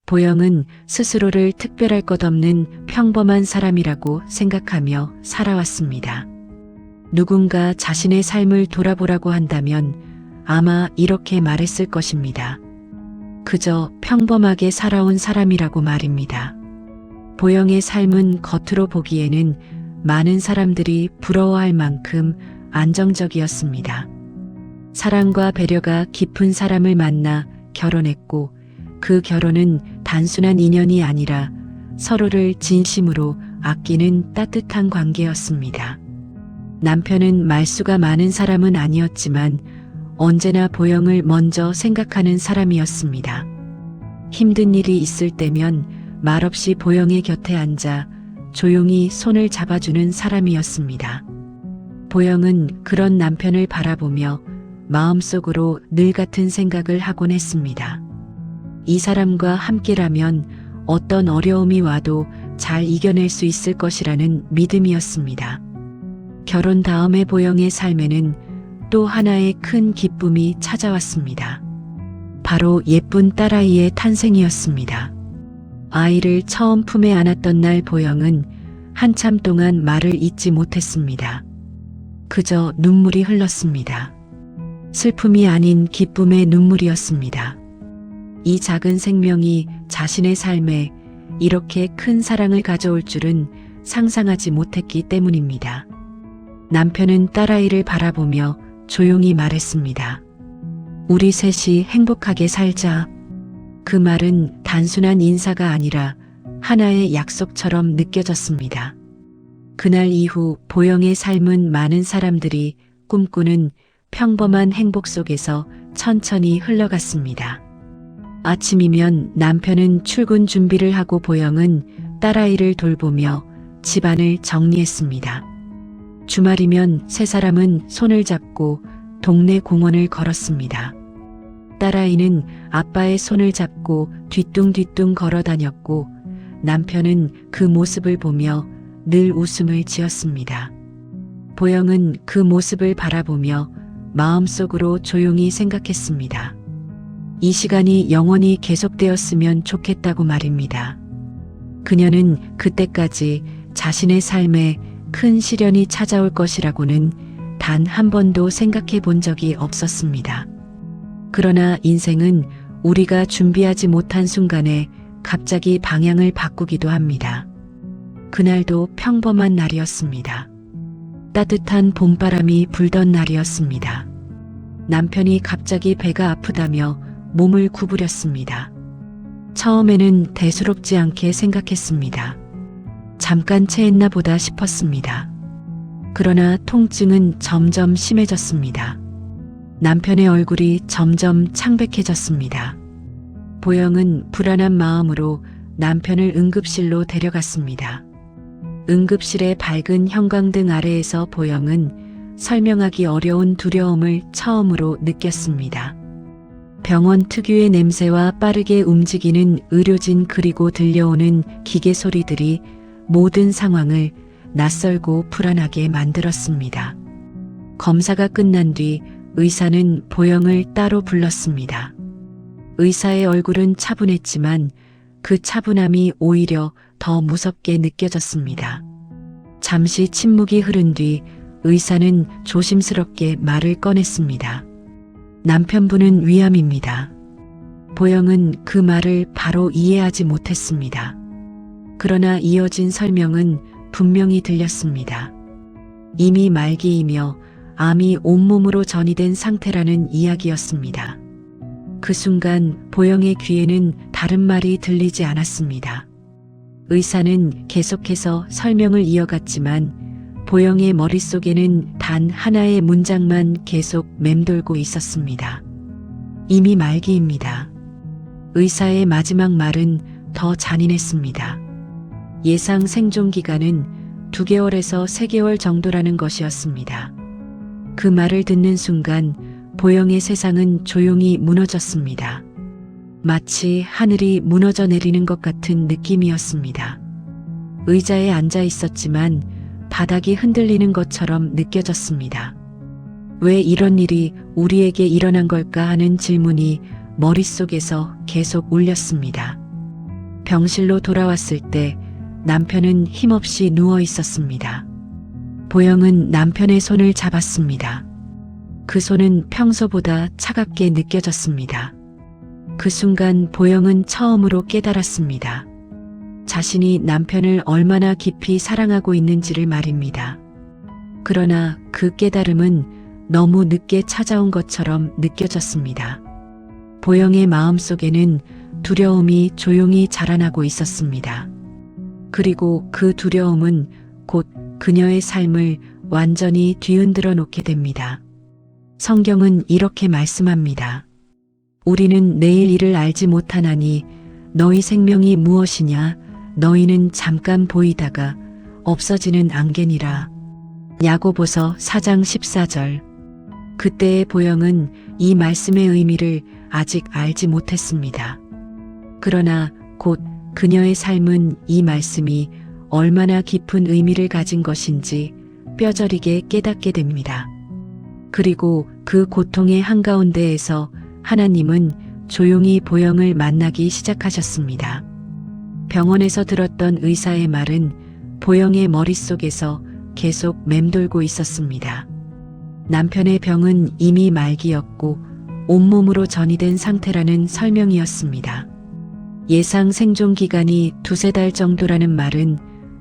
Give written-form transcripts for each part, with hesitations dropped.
보영은 스스로를 특별할 것 없는 평범한 사람이라고 생각하며 살아왔습니다. 누군가 자신의 삶을 돌아보라고 한다면 아마 이렇게 말했을 것입니다. 그저 평범하게 살아온 사람이라고 말입니다. 보영의 삶은 겉으로 보기에는 많은 사람들이 부러워할 만큼 안정적이었습니다. 사랑과 배려가 깊은 사람을 만나 결혼했고 그 결혼은 단순한 인연이 아니라 서로를 진심으로 아끼는 따뜻한 관계였습니다. 남편은 말수가 많은 사람은 아니었지만 언제나 보영을 먼저 생각하는 사람이었습니다. 힘든 일이 있을 때면 말없이 보영의 곁에 앉아 조용히 손을 잡아주는 사람이었습니다. 보영은 그런 남편을 바라보며 마음속으로 늘 같은 생각을 하곤 했습니다. 이 사람과 함께라면 어떤 어려움이 와도 잘 이겨낼 수 있을 것이라는 믿음이었습니다. 결혼 다음의 보영의 삶에는 또 하나의 큰 기쁨이 찾아왔습니다. 바로 예쁜 딸아이의 탄생이었습니다. 아이를 처음 품에 안았던 날 보영은 한참 동안 말을 잇지 못했습니다. 그저 눈물이 흘렀습니다. 슬픔이 아닌 기쁨의 눈물이었습니다. 이 작은 생명이 자신의 삶에 이렇게 큰 사랑을 가져올 줄은 상상하지 못했기 때문입니다. 남편은 딸아이를 바라보며 조용히 말했습니다. 우리 셋이 행복하게 살자. 그 말은 단순한 인사가 아니라 하나의 약속처럼 느껴졌습니다. 그날 이후 보영의 삶은 많은 사람들이 꿈꾸는 평범한 행복 속에서 천천히 흘러갔습니다. 아침이면 남편은 출근 준비를 하고 보영은 딸아이를 돌보며 집안을 정리했습니다. 주말이면 세 사람은 손을 잡고 동네 공원을 걸었습니다. 딸아이는 아빠의 손을 잡고 뒤뚱뒤뚱 걸어 다녔고 남편은 그 모습을 보며 늘 웃음을 지었습니다. 보영은 그 모습을 바라보며 마음속으로 조용히 생각했습니다. 이 시간이 영원히 계속되었으면 좋겠다고 말입니다. 그녀는 그때까지 자신의 삶에 큰 시련이 찾아올 것이라고는 단 한 번도 생각해 본 적이 없었습니다. 그러나 인생은 우리가 준비하지 못한 순간에 갑자기 방향을 바꾸기도 합니다. 그날도 평범한 날이었습니다. 따뜻한 봄바람이 불던 날이었습니다. 남편이 갑자기 배가 아프다며 몸을 구부렸습니다. 처음에는 대수롭지 않게 생각했습니다. 잠깐 체했나 보다 싶었습니다. 그러나 통증은 점점 심해졌습니다. 남편의 얼굴이 점점 창백해졌습니다. 보영은 불안한 마음으로 남편을 응급실로 데려갔습니다. 응급실의 밝은 형광등 아래에서 보영은 설명하기 어려운 두려움을 처음으로 느꼈습니다. 병원 특유의 냄새와 빠르게 움직이는 의료진 그리고 들려오는 기계 소리들이 모든 상황을 낯설고 불안하게 만들었습니다. 검사가 끝난 뒤 의사는 보영을 따로 불렀습니다. 의사의 얼굴은 차분했지만 그 차분함이 오히려 더 무섭게 느껴졌습니다. 잠시 침묵이 흐른 뒤 의사는 조심스럽게 말을 꺼냈습니다. 남편분은 위암입니다. 보영은 그 말을 바로 이해하지 못했습니다. 그러나 이어진 설명은 분명히 들렸습니다. 이미 말기이며 암이 온몸으로 전이된 상태라는 이야기였습니다. 그 순간 보영의 귀에는 다른 말이 들리지 않았습니다. 의사는 계속해서 설명을 이어갔지만 보영의 머릿속에는 단 하나의 문장만 계속 맴돌고 있었습니다. 이미 말기입니다. 의사의 마지막 말은 더 잔인했습니다. 예상 생존 기간은 2개월에서 3개월 정도라는 것이었습니다. 그 말을 듣는 순간 보영의 세상은 조용히 무너졌습니다. 마치 하늘이 무너져 내리는 것 같은 느낌이었습니다. 의자에 앉아 있었지만 바닥이 흔들리는 것처럼 느껴졌습니다. 왜 이런 일이 우리에게 일어난 걸까 하는 질문이 머릿속에서 계속 울렸습니다. 병실로 돌아왔을 때 남편은 힘없이 누워 있었습니다. 보영은 남편의 손을 잡았습니다. 그 손은 평소보다 차갑게 느껴졌습니다. 그 순간 보영은 처음으로 깨달았습니다. 자신이 남편을 얼마나 깊이 사랑하고 있는지를 말입니다. 그러나 그 깨달음은 너무 늦게 찾아온 것처럼 느껴졌습니다. 보영의 마음속에는 두려움이 조용히 자라나고 있었습니다. 그리고 그 두려움은 곧 그녀의 삶을 완전히 뒤흔들어 놓게 됩니다. 성경은 이렇게 말씀합니다. 우리는 내일 일을 알지 못하나니 너희 생명이 무엇이냐 너희는 잠깐 보이다가 없어지는 안개니라. 야고보서 4장 14절. 그때의 보영은 이 말씀의 의미를 아직 알지 못했습니다. 그러나 곧 그녀의 삶은 이 말씀이 얼마나 깊은 의미를 가진 것인지 뼈저리게 깨닫게 됩니다. 그리고 그 고통의 한가운데에서 하나님은 조용히 보영을 만나기 시작하셨습니다. 병원에서 들었던 의사의 말은 보영의 머릿속에서 계속 맴돌고 있었습니다. 남편의 병은 이미 말기였고 온몸으로 전이된 상태라는 설명이었습니다. 예상 생존 기간이 2~3달 정도라는 말은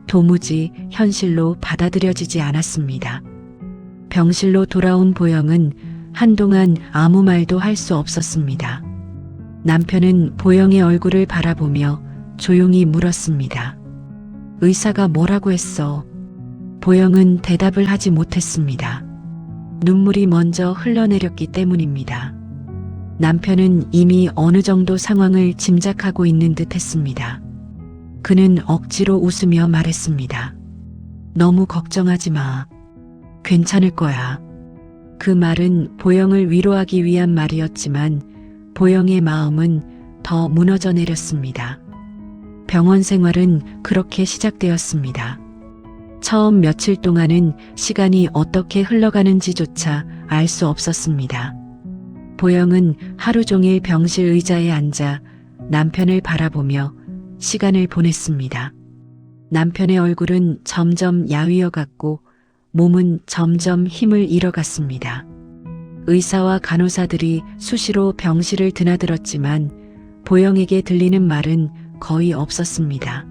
도무지 현실로 받아들여지지 않았습니다. 병실로 돌아온 보영은 한동안 아무 말도 할 수 없었습니다. 남편은 보영의 얼굴을 바라보며 조용히 물었습니다. 의사가 뭐라고 했어? 보영은 대답을 하지 못했습니다. 눈물이 먼저 흘러내렸기 때문입니다. 남편은 이미 어느 정도 상황을 짐작하고 있는 듯 했습니다. 그는 억지로 웃으며 말했습니다. 너무 걱정하지 마. 괜찮을 거야. 그 말은 보영을 위로하기 위한 말이었지만 보영의 마음은 더 무너져 내렸습니다. 병원 생활은 그렇게 시작되었습니다. 처음 며칠 동안은 시간이 어떻게 흘러가는지조차 알 수 없었습니다. 보영은 하루 종일 병실 의자에 앉아 남편을 바라보며 시간을 보냈습니다. 남편의 얼굴은 점점 야위어 갔고 몸은 점점 힘을 잃어갔습니다. 의사와 간호사들이 수시로 병실을 드나들었지만 보영에게 들리는 말은 거의 없었습니다.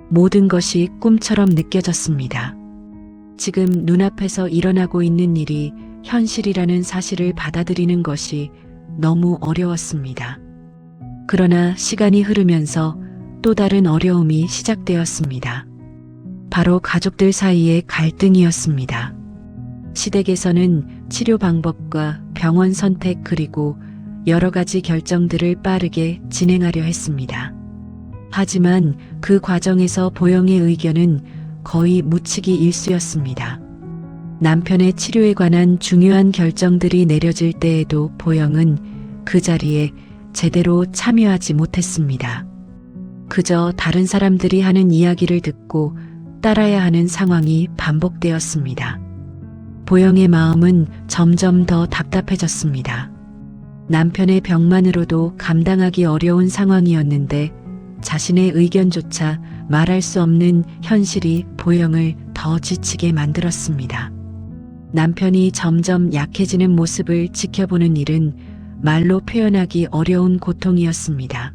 모든 것이 꿈처럼 느껴졌습니다. 지금 눈앞에서 일어나고 있는 일이 현실이라는 사실을 받아들이는 것이 너무 어려웠습니다. 그러나 시간이 흐르면서 또 다른 어려움이 시작되었습니다. 바로 가족들 사이의 갈등이었습니다. 시댁에서는 치료 방법과 병원 선택 그리고 여러 가지 결정들을 빠르게 진행하려 했습니다. 하지만 그 과정에서 보영의 의견은 거의 묻히기 일쑤였습니다. 남편의 치료에 관한 중요한 결정들이 내려질 때에도 보영은 그 자리에 제대로 참여하지 못했습니다. 그저 다른 사람들이 하는 이야기를 듣고 따라야 하는 상황이 반복되었습니다. 보영의 마음은 점점 더 답답해졌습니다. 남편의 병만으로도 감당하기 어려운 상황이었는데 자신의 의견조차 말할 수 없는 현실이 보영을 더 지치게 만들었습니다. 남편이 점점 약해지는 모습을 지켜보는 일은 말로 표현하기 어려운 고통이었습니다.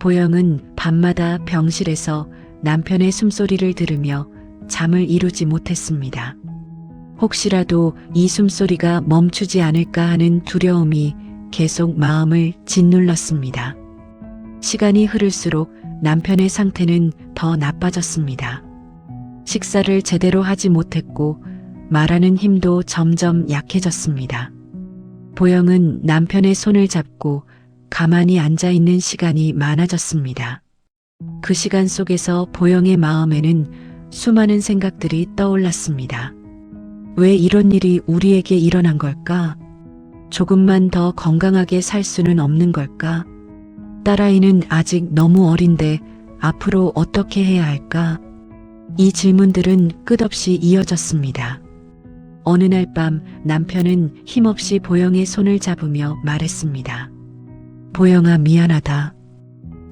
보영은 밤마다 병실에서 남편의 숨소리를 들으며 잠을 이루지 못했습니다. 혹시라도 이 숨소리가 멈추지 않을까 하는 두려움이 계속 마음을 짓눌렀습니다. 시간이 흐를수록 남편의 상태는 더 나빠졌습니다. 식사를 제대로 하지 못했고 말하는 힘도 점점 약해졌습니다. 보영은 남편의 손을 잡고 가만히 앉아 있는 시간이 많아졌습니다. 그 시간 속에서 보영의 마음에는 수많은 생각들이 떠올랐습니다. 왜 이런 일이 우리에게 일어난 걸까? 조금만 더 건강하게 살 수는 없는 걸까? 딸아이는 아직 너무 어린데 앞으로 어떻게 해야 할까? 이 질문들은 끝없이 이어졌습니다. 어느 날 밤 남편은 힘없이 보영의 손을 잡으며 말했습니다. 보영아, 미안하다.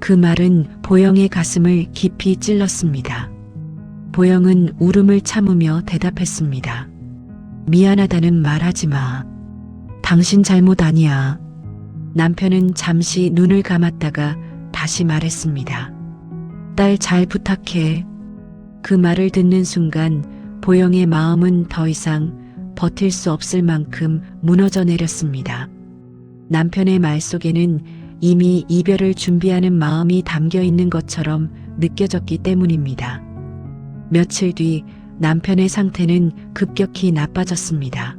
그 말은 보영의 가슴을 깊이 찔렀습니다. 보영은 울음을 참으며 대답했습니다. 미안하다는 말하지 마. 당신 잘못 아니야. 남편은 잠시 눈을 감았다가 다시 말했습니다. 딸 잘 부탁해. 그 말을 듣는 순간 보영의 마음은 더 이상 버틸 수 없을 만큼 무너져 내렸습니다. 남편의 말 속에는 이미 이별을 준비하는 마음이 담겨 있는 것처럼 느껴졌기 때문입니다. 며칠 뒤 남편의 상태는 급격히 나빠졌습니다.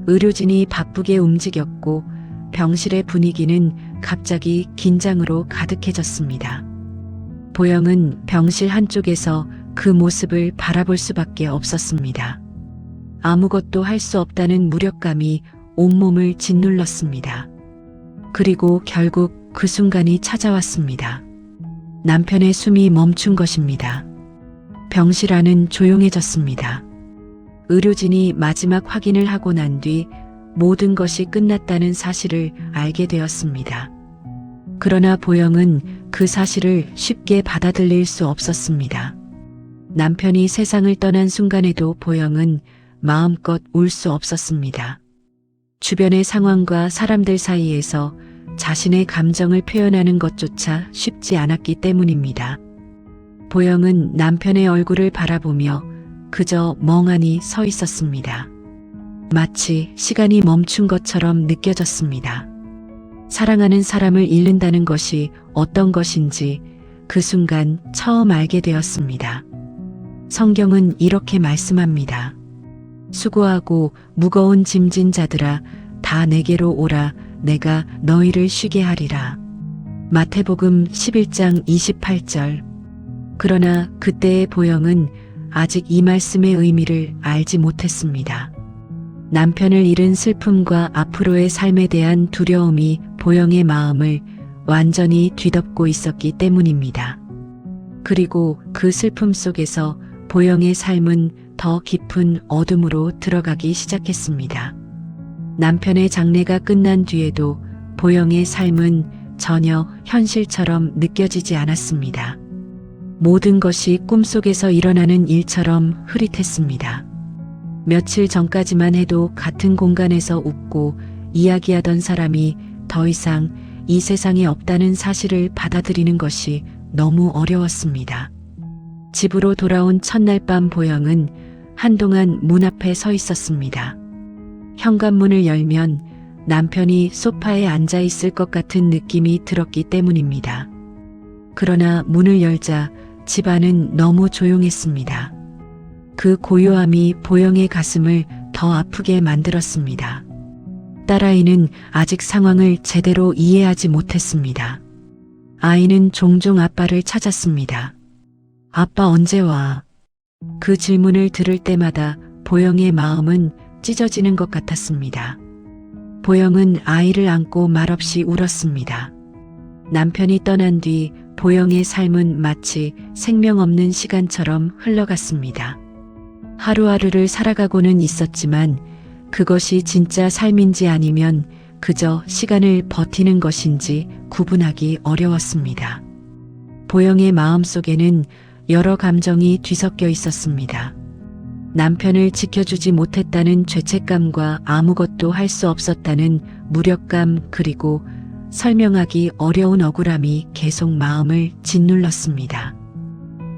의료진이 바쁘게 움직였고 병실의 분위기는 갑자기 긴장으로 가득해졌습니다. 보영은 병실 한쪽에서 그 모습을 바라볼 수밖에 없었습니다. 아무것도 할 수 없다는 무력감이 온몸을 짓눌렀습니다. 그리고 결국 그 순간이 찾아왔습니다. 남편의 숨이 멈춘 것입니다. 병실 안은 조용해졌습니다. 의료진이 마지막 확인을 하고 난 뒤 모든 것이 끝났다는 사실을 알게 되었습니다. 그러나 보영은 그 사실을 쉽게 받아들일 수 없었습니다. 남편이 세상을 떠난 순간에도 보영은 마음껏 울 수 없었습니다. 주변의 상황과 사람들 사이에서 자신의 감정을 표현하는 것조차 쉽지 않았기 때문입니다. 보영은 남편의 얼굴을 바라보며 그저 멍하니 서 있었습니다. 마치 시간이 멈춘 것처럼 느껴졌습니다. 사랑하는 사람을 잃는다는 것이 어떤 것인지 그 순간 처음 알게 되었습니다. 성경은 이렇게 말씀합니다. 수고하고 무거운 짐진 자들아 다 내게로 오라 내가 너희를 쉬게 하리라. 마태복음 11장 28절. 그러나 그때의 보영은 아직 이 말씀의 의미를 알지 못했습니다. 남편을 잃은 슬픔과 앞으로의 삶에 대한 두려움이 보영의 마음을 완전히 뒤덮고 있었기 때문입니다. 그리고 그 슬픔 속에서 보영의 삶은 더 깊은 어둠으로 들어가기 시작했습니다. 남편의 장례가 끝난 뒤에도 보영의 삶은 전혀 현실처럼 느껴지지 않았습니다. 모든 것이 꿈속에서 일어나는 일처럼 흐릿했습니다. 며칠 전까지만 해도 같은 공간에서 웃고 이야기하던 사람이 더 이상 이 세상에 없다는 사실을 받아들이는 것이 너무 어려웠습니다. 집으로 돌아온 첫날 밤 보영은 한동안 문 앞에 서 있었습니다. 현관문을 열면 남편이 소파에 앉아 있을 것 같은 느낌이 들었기 때문입니다. 그러나 문을 열자 집안은 너무 조용했습니다. 그 고요함이 보영의 가슴을 더 아프게 만들었습니다. 딸아이는 아직 상황을 제대로 이해하지 못했습니다. 아이는 종종 아빠를 찾았습니다. 아빠 언제 와? 그 질문을 들을 때마다 보영의 마음은 찢어지는 것 같았습니다. 보영은 아이를 안고 말없이 울었습니다. 남편이 떠난 뒤 보영의 삶은 마치 생명 없는 시간처럼 흘러갔습니다. 하루하루를 살아가고는 있었지만 그것이 진짜 삶인지 아니면 그저 시간을 버티는 것인지 구분하기 어려웠습니다. 보영의 마음 속에는 여러 감정이 뒤섞여 있었습니다. 남편을 지켜주지 못했다는 죄책감과 아무것도 할 수 없었다는 무력감 그리고 설명하기 어려운 억울함이 계속 마음을 짓눌렀습니다.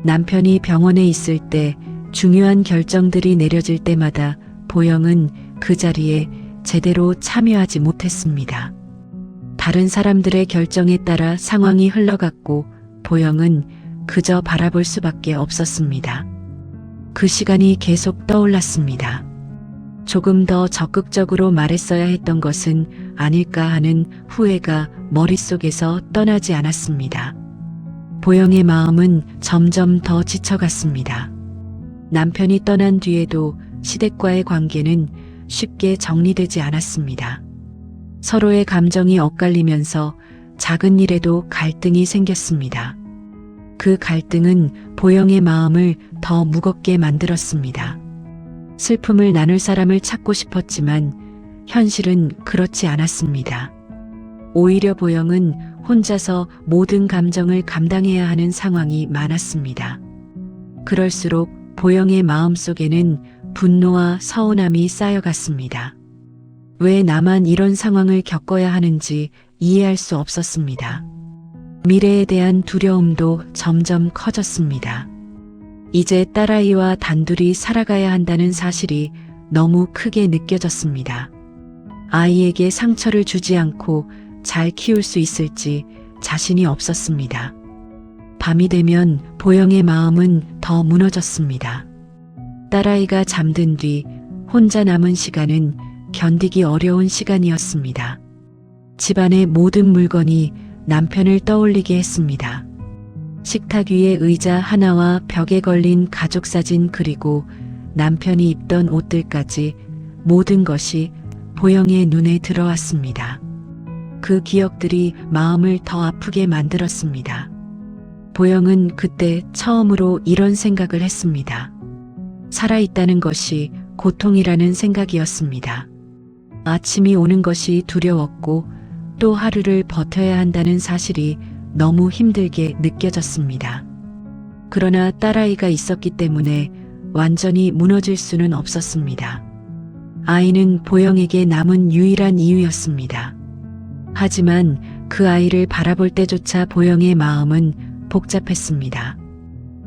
남편이 병원에 있을 때 중요한 결정들이 내려질 때마다 보영은 그 자리에 제대로 참여하지 못했습니다. 다른 사람들의 결정에 따라 상황이 흘러갔고 보영은 그저 바라볼 수밖에 없었습니다. 그 시간이 계속 떠올랐습니다. 조금 더 적극적으로 말했어야 했던 것은 아닐까 하는 후회가 머릿속에서 떠나지 않았습니다. 보영의 마음은 점점 더 지쳐갔습니다. 남편이 떠난 뒤에도 시댁과의 관계는 쉽게 정리되지 않았습니다. 서로의 감정이 엇갈리면서 작은 일에도 갈등이 생겼습니다. 그 갈등은 보영의 마음을 더 무겁게 만들었습니다. 슬픔을 나눌 사람을 찾고 싶었지만 현실은 그렇지 않았습니다. 오히려 보영은 혼자서 모든 감정을 감당해야 하는 상황이 많았습니다. 그럴수록 보영의 마음속에는 분노와 서운함이 쌓여갔습니다. 왜 나만 이런 상황을 겪어야 하는지 이해할 수 없었습니다. 미래에 대한 두려움도 점점 커졌습니다. 이제 딸아이와 단둘이 살아가야 한다는 사실이 너무 크게 느껴졌습니다. 아이에게 상처를 주지 않고 잘 키울 수 있을지 자신이 없었습니다. 밤이 되면 보영의 마음은 더 무너졌습니다. 딸아이가 잠든 뒤 혼자 남은 시간은 견디기 어려운 시간이었습니다. 집안의 모든 물건이 남편을 떠올리게 했습니다. 식탁 위에 의자 하나와 벽에 걸린 가족 사진 그리고 남편이 입던 옷들까지 모든 것이 보영의 눈에 들어왔습니다. 그 기억들이 마음을 더 아프게 만들었습니다. 보영은 그때 처음으로 이런 생각을 했습니다. 살아있다는 것이 고통이라는 생각이었습니다. 아침이 오는 것이 두려웠고 또 하루를 버텨야 한다는 사실이 너무 힘들게 느껴졌습니다. 그러나 딸아이가 있었기 때문에 완전히 무너질 수는 없었습니다. 아이는 보영에게 남은 유일한 이유였습니다. 하지만 그 아이를 바라볼 때조차 보영의 마음은 복잡했습니다.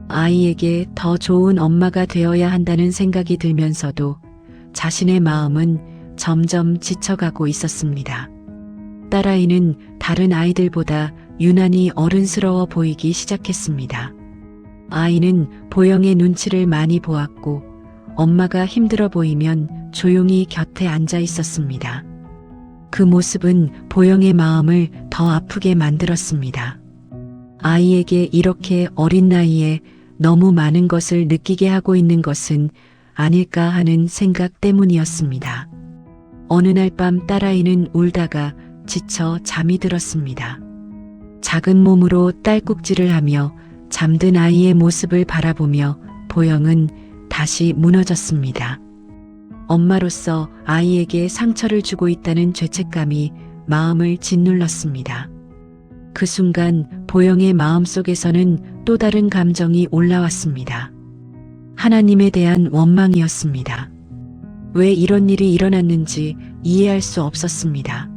아이에게 더 좋은 엄마가 되어야 한다는 생각이 들면서도 자신의 마음은 점점 지쳐가고 있었습니다. 딸아이는 다른 아이들보다 유난히 어른스러워 보이기 시작했습니다. 아이는 보영의 눈치를 많이 보았고 엄마가 힘들어 보이면 조용히 곁에 앉아 있었습니다. 그 모습은 보영의 마음을 더 아프게 만들었습니다. 아이에게 이렇게 어린 나이에 너무 많은 것을 느끼게 하고 있는 것은 아닐까 하는 생각 때문이었습니다. 어느 날 밤 딸아이는 울다가 지쳐 잠이 들었습니다. 작은 몸으로 딸꾹질을 하며 잠든 아이의 모습을 바라보며 보영은 다시 무너졌습니다. 엄마로서 아이에게 상처를 주고 있다는 죄책감이 마음을 짓눌렀습니다. 그 순간 보영의 마음속에서는 또 다른 감정이 올라왔습니다. 하나님에 대한 원망이었습니다. 왜 이런 일이 일어났는지 이해할 수 없었습니다.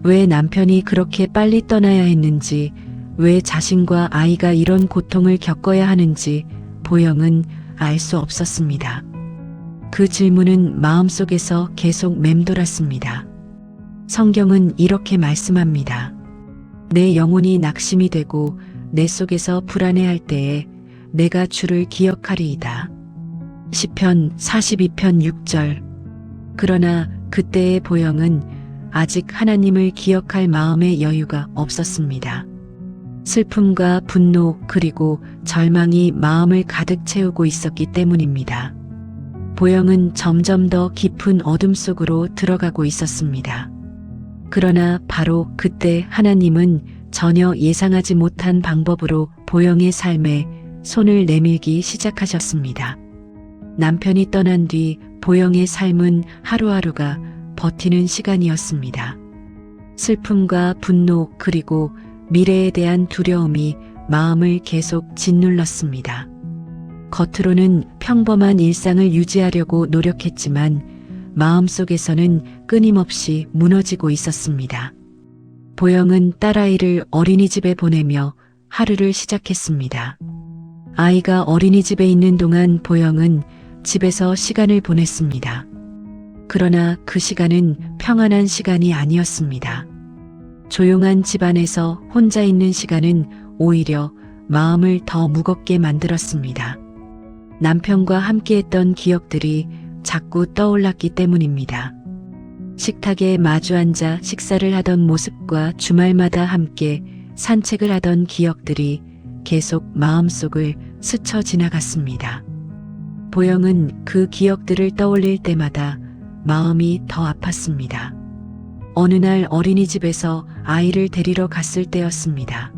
왜 남편이 그렇게 빨리 떠나야 했는지, 왜 자신과 아이가 이런 고통을 겪어야 하는지 보영은 알 수 없었습니다. 그 질문은 마음속에서 계속 맴돌았습니다. 성경은 이렇게 말씀합니다. 내 영혼이 낙심이 되고 내 속에서 불안해할 때에 내가 주를 기억하리이다. 시편 42편 6절. 그러나 그때의 보영은 아직 하나님을 기억할 마음의 여유가 없었습니다. 슬픔과 분노 그리고 절망이 마음을 가득 채우고 있었기 때문입니다. 보영은 점점 더 깊은 어둠 속으로 들어가고 있었습니다. 그러나 바로 그때 하나님은 전혀 예상하지 못한 방법으로 보영의 삶에 손을 내밀기 시작하셨습니다. 남편이 떠난 뒤 보영의 삶은 하루하루가 버티는 시간이었습니다. 슬픔과 분노 그리고 미래에 대한 두려움이 마음을 계속 짓눌렀습니다. 겉으로는 평범한 일상을 유지하려고 노력했지만 마음속에서는 끊임없이 무너지고 있었습니다. 보영은 딸아이를 어린이집에 보내며 하루를 시작했습니다. 아이가 어린이집에 있는 동안 보영은 집에서 시간을 보냈습니다. 그러나 그 시간은 평안한 시간이 아니었습니다. 조용한 집안에서 혼자 있는 시간은 오히려 마음을 더 무겁게 만들었습니다. 남편과 함께했던 기억들이 자꾸 떠올랐기 때문입니다. 식탁에 마주 앉아 식사를 하던 모습과 주말마다 함께 산책을 하던 기억들이 계속 마음속을 스쳐 지나갔습니다. 보영은 그 기억들을 떠올릴 때마다 마음이 더 아팠습니다. 어느 날 어린이집에서 아이를 데리러 갔을 때였습니다.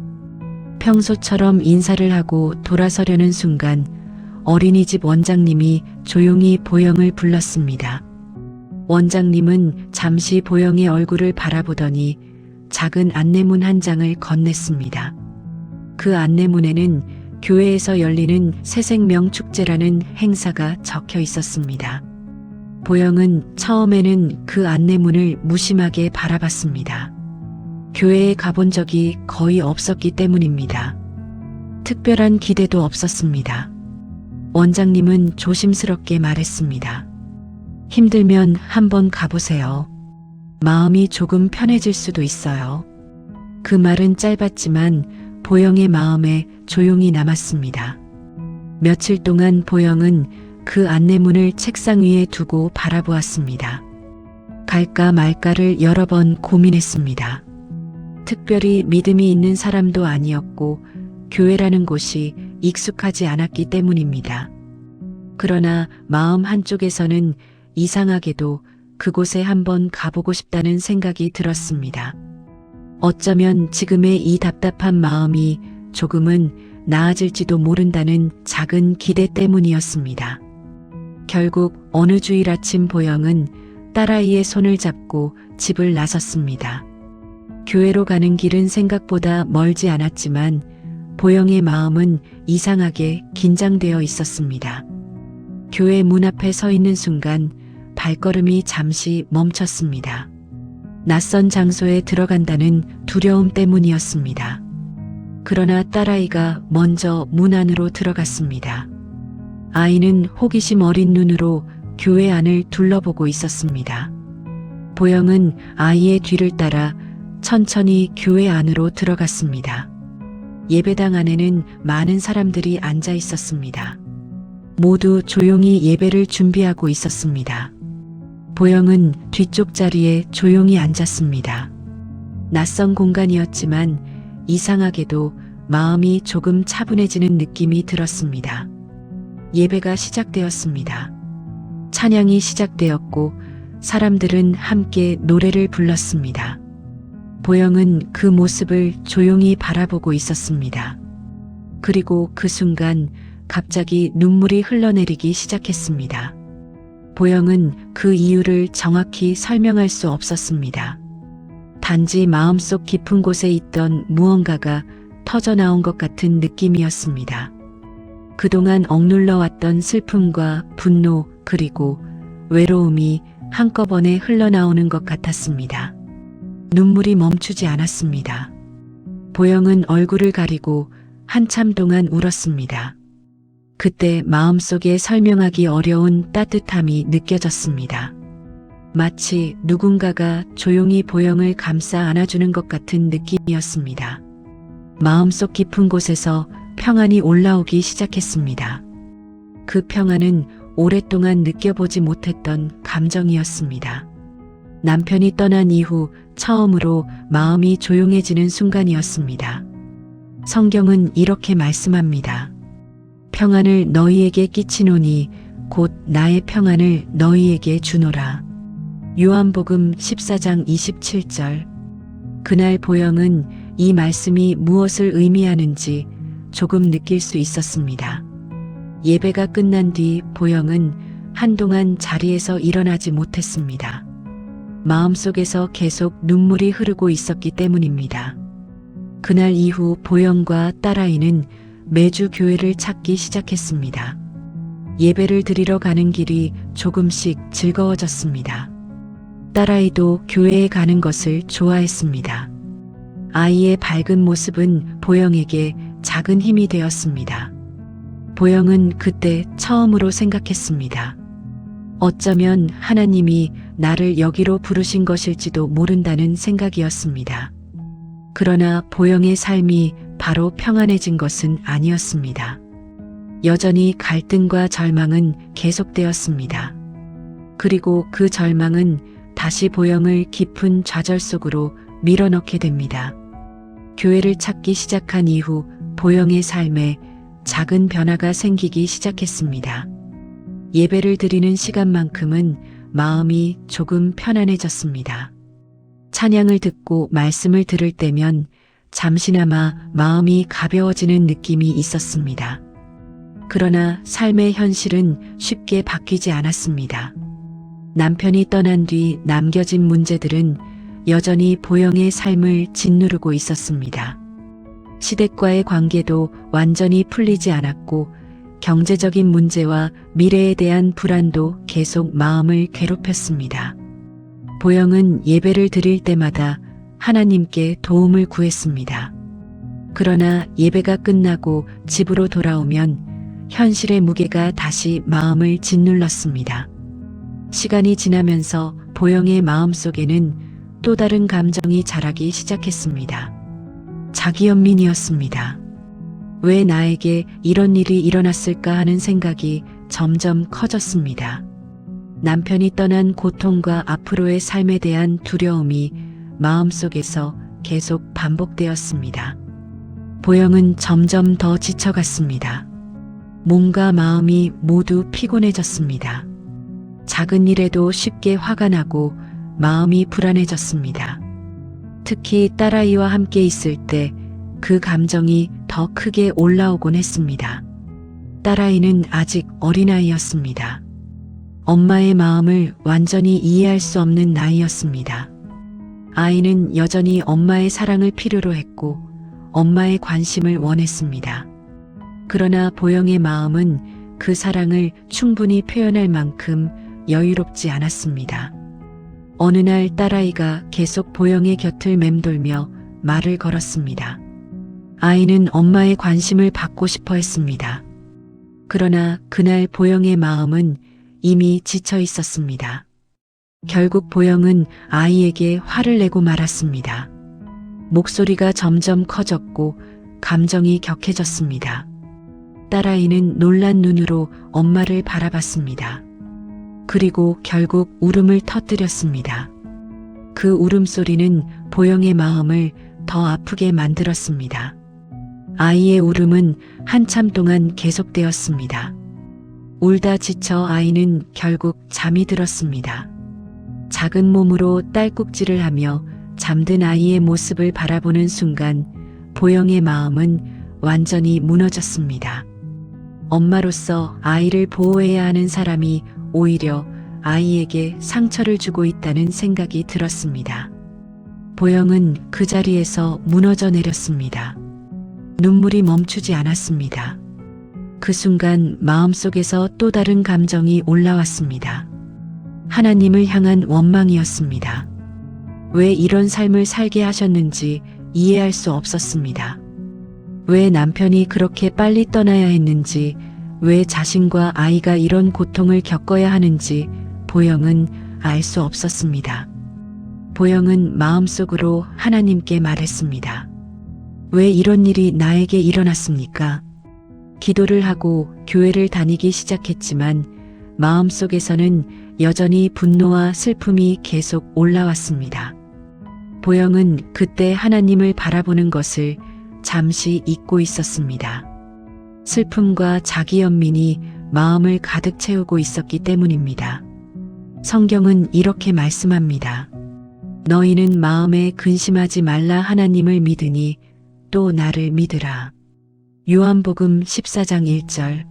평소처럼 인사를 하고 돌아서려는 순간 어린이집 원장님이 조용히 보영을 불렀습니다. 원장님은 잠시 보영의 얼굴을 바라보더니 작은 안내문 한 장을 건넸습니다. 그 안내문에는 교회에서 열리는 새생명 축제라는 행사가 적혀 있었습니다. 보영은 처음에는 그 안내문을 무심하게 바라봤습니다. 교회에 가본 적이 거의 없었기 때문입니다. 특별한 기대도 없었습니다. 원장님은 조심스럽게 말했습니다. 힘들면 한번 가보세요. 마음이 조금 편해질 수도 있어요. 그 말은 짧았지만 보영의 마음에 조용히 남았습니다. 며칠 동안 보영은 그 안내문을 책상 위에 두고 바라보았습니다. 갈까 말까를 여러 번 고민했습니다. 특별히 믿음이 있는 사람도 아니었고 교회라는 곳이 익숙하지 않았기 때문입니다. 그러나 마음 한쪽에서는 이상하게도 그곳에 한번 가보고 싶다는 생각이 들었습니다. 어쩌면 지금의 이 답답한 마음이 조금은 나아질지도 모른다는 작은 기대 때문이었습니다. 결국 어느 주일 아침 보영은 딸아이의 손을 잡고 집을 나섰습니다. 교회로 가는 길은 생각보다 멀지 않았지만 보영의 마음은 이상하게 긴장되어 있었습니다. 교회 문 앞에 서 있는 순간 발걸음이 잠시 멈췄습니다. 낯선 장소에 들어간다는 두려움 때문이었습니다. 그러나 딸아이가 먼저 문 안으로 들어갔습니다. 아이는 호기심 어린 눈으로 교회 안을 둘러보고 있었습니다. 보영은 아이의 뒤를 따라 천천히 교회 안으로 들어갔습니다. 예배당 안에는 많은 사람들이 앉아 있었습니다. 모두 조용히 예배를 준비하고 있었습니다. 보영은 뒤쪽 자리에 조용히 앉았습니다. 낯선 공간이었지만 이상하게도 마음이 조금 차분해지는 느낌이 들었습니다. 예배가 시작되었습니다. 찬양이 시작되었고 사람들은 함께 노래를 불렀습니다. 보영은 그 모습을 조용히 바라보고 있었습니다. 그리고 그 순간 갑자기 눈물이 흘러내리기 시작했습니다. 보영은 그 이유를 정확히 설명할 수 없었습니다. 단지 마음속 깊은 곳에 있던 무언가가 터져나온 것 같은 느낌이었습니다. 그동안 억눌러 왔던 슬픔과 분노 그리고 외로움이 한꺼번에 흘러나오는 것 같았습니다. 눈물이 멈추지 않았습니다. 보영은 얼굴을 가리고 한참 동안 울었습니다. 그때 마음속에 설명하기 어려운 따뜻함이 느껴졌습니다. 마치 누군가가 조용히 보영을 감싸 안아주는 것 같은 느낌이었습니다. 마음속 깊은 곳에서 평안이 올라오기 시작했습니다. 그 평안은 오랫동안 느껴보지 못했던 감정이었습니다. 남편이 떠난 이후 처음으로 마음이 조용해지는 순간이었습니다. 성경은 이렇게 말씀합니다. 평안을 너희에게 끼치노니 곧 나의 평안을 너희에게 주노라. 요한복음 14장 27절. 그날 보영은 이 말씀이 무엇을 의미하는지 조금 느낄 수 있었습니다. 예배가 끝난 뒤 보영은 한동안 자리에서 일어나지 못했습니다. 마음속에서 계속 눈물이 흐르고 있었기 때문입니다. 그날 이후 보영과 딸아이는 매주 교회를 찾기 시작했습니다. 예배를 드리러 가는 길이 조금씩 즐거워졌습니다. 딸아이도 교회에 가는 것을 좋아했습니다. 아이의 밝은 모습은 보영에게 작은 힘이 되었습니다. 보영은 그때 처음으로 생각했습니다. 어쩌면 하나님이 나를 여기로 부르신 것일지도 모른다는 생각이었습니다. 그러나 보영의 삶이 바로 평안해진 것은 아니었습니다. 여전히 갈등과 절망은 계속되었습니다. 그리고 그 절망은 다시 보영을 깊은 좌절 속으로 밀어넣게 됩니다. 교회를 찾기 시작한 이후 보영의 삶에 작은 변화가 생기기 시작했습니다. 예배를 드리는 시간만큼은 마음이 조금 편안해졌습니다. 찬양을 듣고 말씀을 들을 때면 잠시나마 마음이 가벼워지는 느낌이 있었습니다. 그러나 삶의 현실은 쉽게 바뀌지 않았습니다. 남편이 떠난 뒤 남겨진 문제들은 여전히 보영의 삶을 짓누르고 있었습니다. 시댁과의 관계도 완전히 풀리지 않았고 경제적인 문제와 미래에 대한 불안도 계속 마음을 괴롭혔습니다. 보영은 예배를 드릴 때마다 하나님께 도움을 구했습니다. 그러나 예배가 끝나고 집으로 돌아오면 현실의 무게가 다시 마음을 짓눌렀습니다. 시간이 지나면서 보영의 마음속에는 또 다른 감정이 자라기 시작했습니다. 자기연민이었습니다. 왜 나에게 이런 일이 일어났을까 하는 생각이 점점 커졌습니다. 남편이 떠난 고통과 앞으로의 삶에 대한 두려움이 마음속에서 계속 반복되었습니다. 보영은 점점 더 지쳐갔습니다. 몸과 마음이 모두 피곤해졌습니다. 작은 일에도 쉽게 화가 나고 마음이 불안해졌습니다. 특히 딸아이와 함께 있을 때 그 감정이 더 크게 올라오곤 했습니다. 딸아이는 아직 어린아이였습니다. 엄마의 마음을 완전히 이해할 수 없는 나이였습니다. 아이는 여전히 엄마의 사랑을 필요로 했고 엄마의 관심을 원했습니다. 그러나 보영의 마음은 그 사랑을 충분히 표현할 만큼 여유롭지 않았습니다. 어느 날 딸아이가 계속 보영의 곁을 맴돌며 말을 걸었습니다. 아이는 엄마의 관심을 받고 싶어 했습니다. 그러나 그날 보영의 마음은 이미 지쳐 있었습니다. 결국 보영은 아이에게 화를 내고 말았습니다. 목소리가 점점 커졌고 감정이 격해졌습니다. 딸아이는 놀란 눈으로 엄마를 바라봤습니다. 그리고 결국 울음을 터뜨렸습니다. 그 울음소리는 보영의 마음을 더 아프게 만들었습니다. 아이의 울음은 한참 동안 계속되었습니다. 울다 지쳐 아이는 결국 잠이 들었습니다. 작은 몸으로 딸꾹질을 하며 잠든 아이의 모습을 바라보는 순간 보영의 마음은 완전히 무너졌습니다. 엄마로서 아이를 보호해야 하는 사람이 오히려 아이에게 상처를 주고 있다는 생각이 들었습니다. 보영은 그 자리에서 무너져 내렸습니다. 눈물이 멈추지 않았습니다. 그 순간 마음속에서 또 다른 감정이 올라왔습니다. 하나님을 향한 원망이었습니다. 왜 이런 삶을 살게 하셨는지 이해할 수 없었습니다. 왜 남편이 그렇게 빨리 떠나야 했는지, 왜 자신과 아이가 이런 고통을 겪어야 하는지 보영은 알 수 없었습니다. 보영은 마음속으로 하나님께 말했습니다. 왜 이런 일이 나에게 일어났습니까? 기도를 하고 교회를 다니기 시작했지만 마음속에서는 여전히 분노와 슬픔이 계속 올라왔습니다. 보영은 그때 하나님을 바라보는 것을 잠시 잊고 있었습니다. 슬픔과 자기연민이 마음을 가득 채우고 있었기 때문입니다. 성경은 이렇게 말씀합니다. 너희는 마음에 근심하지 말라 하나님을 믿으니 또 나를 믿으라. 요한복음 14장 1절.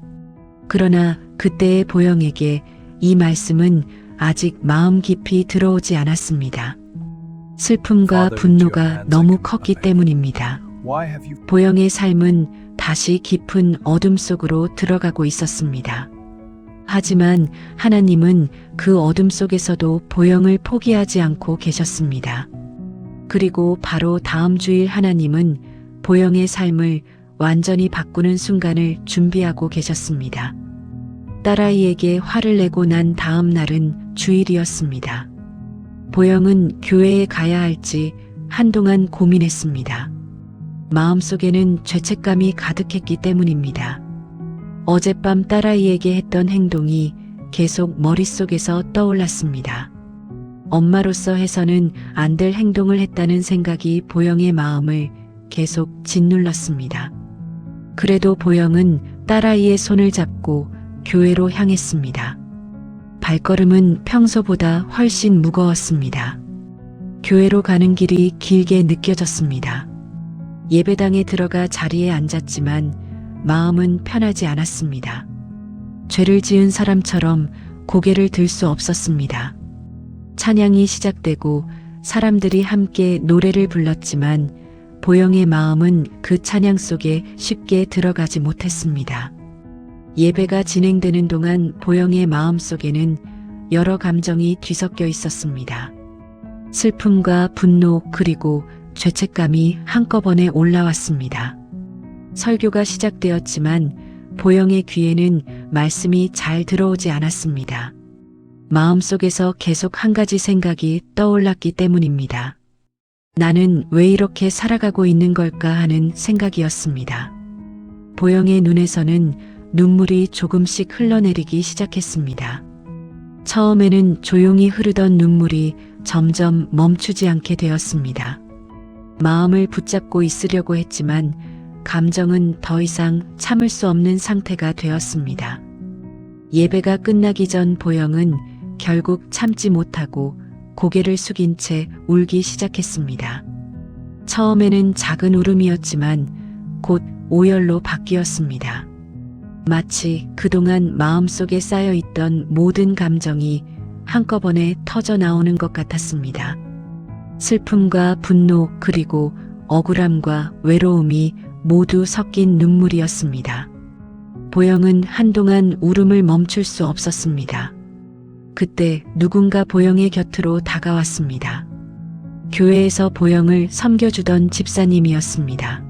그러나 그때의 보영에게 이 말씀은 아직 마음 깊이 들어오지 않았습니다. 슬픔과 분노가 너무 컸기 때문입니다. 보영의 삶은 다시 깊은 어둠 속으로 들어가고 있었습니다. 하지만 하나님은 그 어둠 속에서도 보영을 포기하지 않고 계셨습니다. 그리고 바로 다음 주일 하나님은 보영의 삶을 완전히 바꾸는 순간을 준비하고 계셨습니다. 딸아이에게 화를 내고 난 다음 날은 주일이었습니다. 보영은 교회에 가야 할지 한동안 고민했습니다. 마음속에는 죄책감이 가득했기 때문입니다. 어젯밤 딸아이에게 했던 행동이 계속 머릿속에서 떠올랐습니다. 엄마로서 해서는 안 될 행동을 했다는 생각이 보영의 마음을 계속 짓눌렀습니다. 그래도 보영은 딸아이의 손을 잡고 교회로 향했습니다. 발걸음은 평소보다 훨씬 무거웠습니다. 교회로 가는 길이 길게 느껴졌습니다. 예배당에 들어가 자리에 앉았지만 마음은 편하지 않았습니다. 죄를 지은 사람처럼 고개를 들 수 없었습니다. 찬양이 시작되고 사람들이 함께 노래를 불렀지만 보영의 마음은 그 찬양 속에 쉽게 들어가지 못했습니다. 예배가 진행되는 동안 보영의 마음 속에는 여러 감정이 뒤섞여 있었습니다. 슬픔과 분노 그리고 죄책감이 한꺼번에 올라왔습니다. 설교가 시작되었지만 보영의 귀에는 말씀이 잘 들어오지 않았습니다. 마음속에서 계속 한 가지 생각이 떠올랐기 때문입니다. 나는 왜 이렇게 살아가고 있는 걸까 하는 생각이었습니다. 보영의 눈에서는 눈물이 조금씩 흘러내리기 시작했습니다. 처음에는 조용히 흐르던 눈물이 점점 멈추지 않게 되었습니다. 마음을 붙잡고 있으려고 했지만 감정은 더 이상 참을 수 없는 상태가 되었습니다. 예배가 끝나기 전 보영은 결국 참지 못하고 고개를 숙인 채 울기 시작했습니다. 처음에는 작은 울음이었지만 곧 오열로 바뀌었습니다. 마치 그동안 마음속에 쌓여있던 모든 감정이 한꺼번에 터져 나오는 것 같았습니다. 슬픔과 분노 그리고 억울함과 외로움이 모두 섞인 눈물이었습니다. 보영은 한동안 울음을 멈출 수 없었습니다. 그때 누군가 보영의 곁으로 다가왔습니다. 교회에서 보영을 섬겨주던 집사님이었습니다.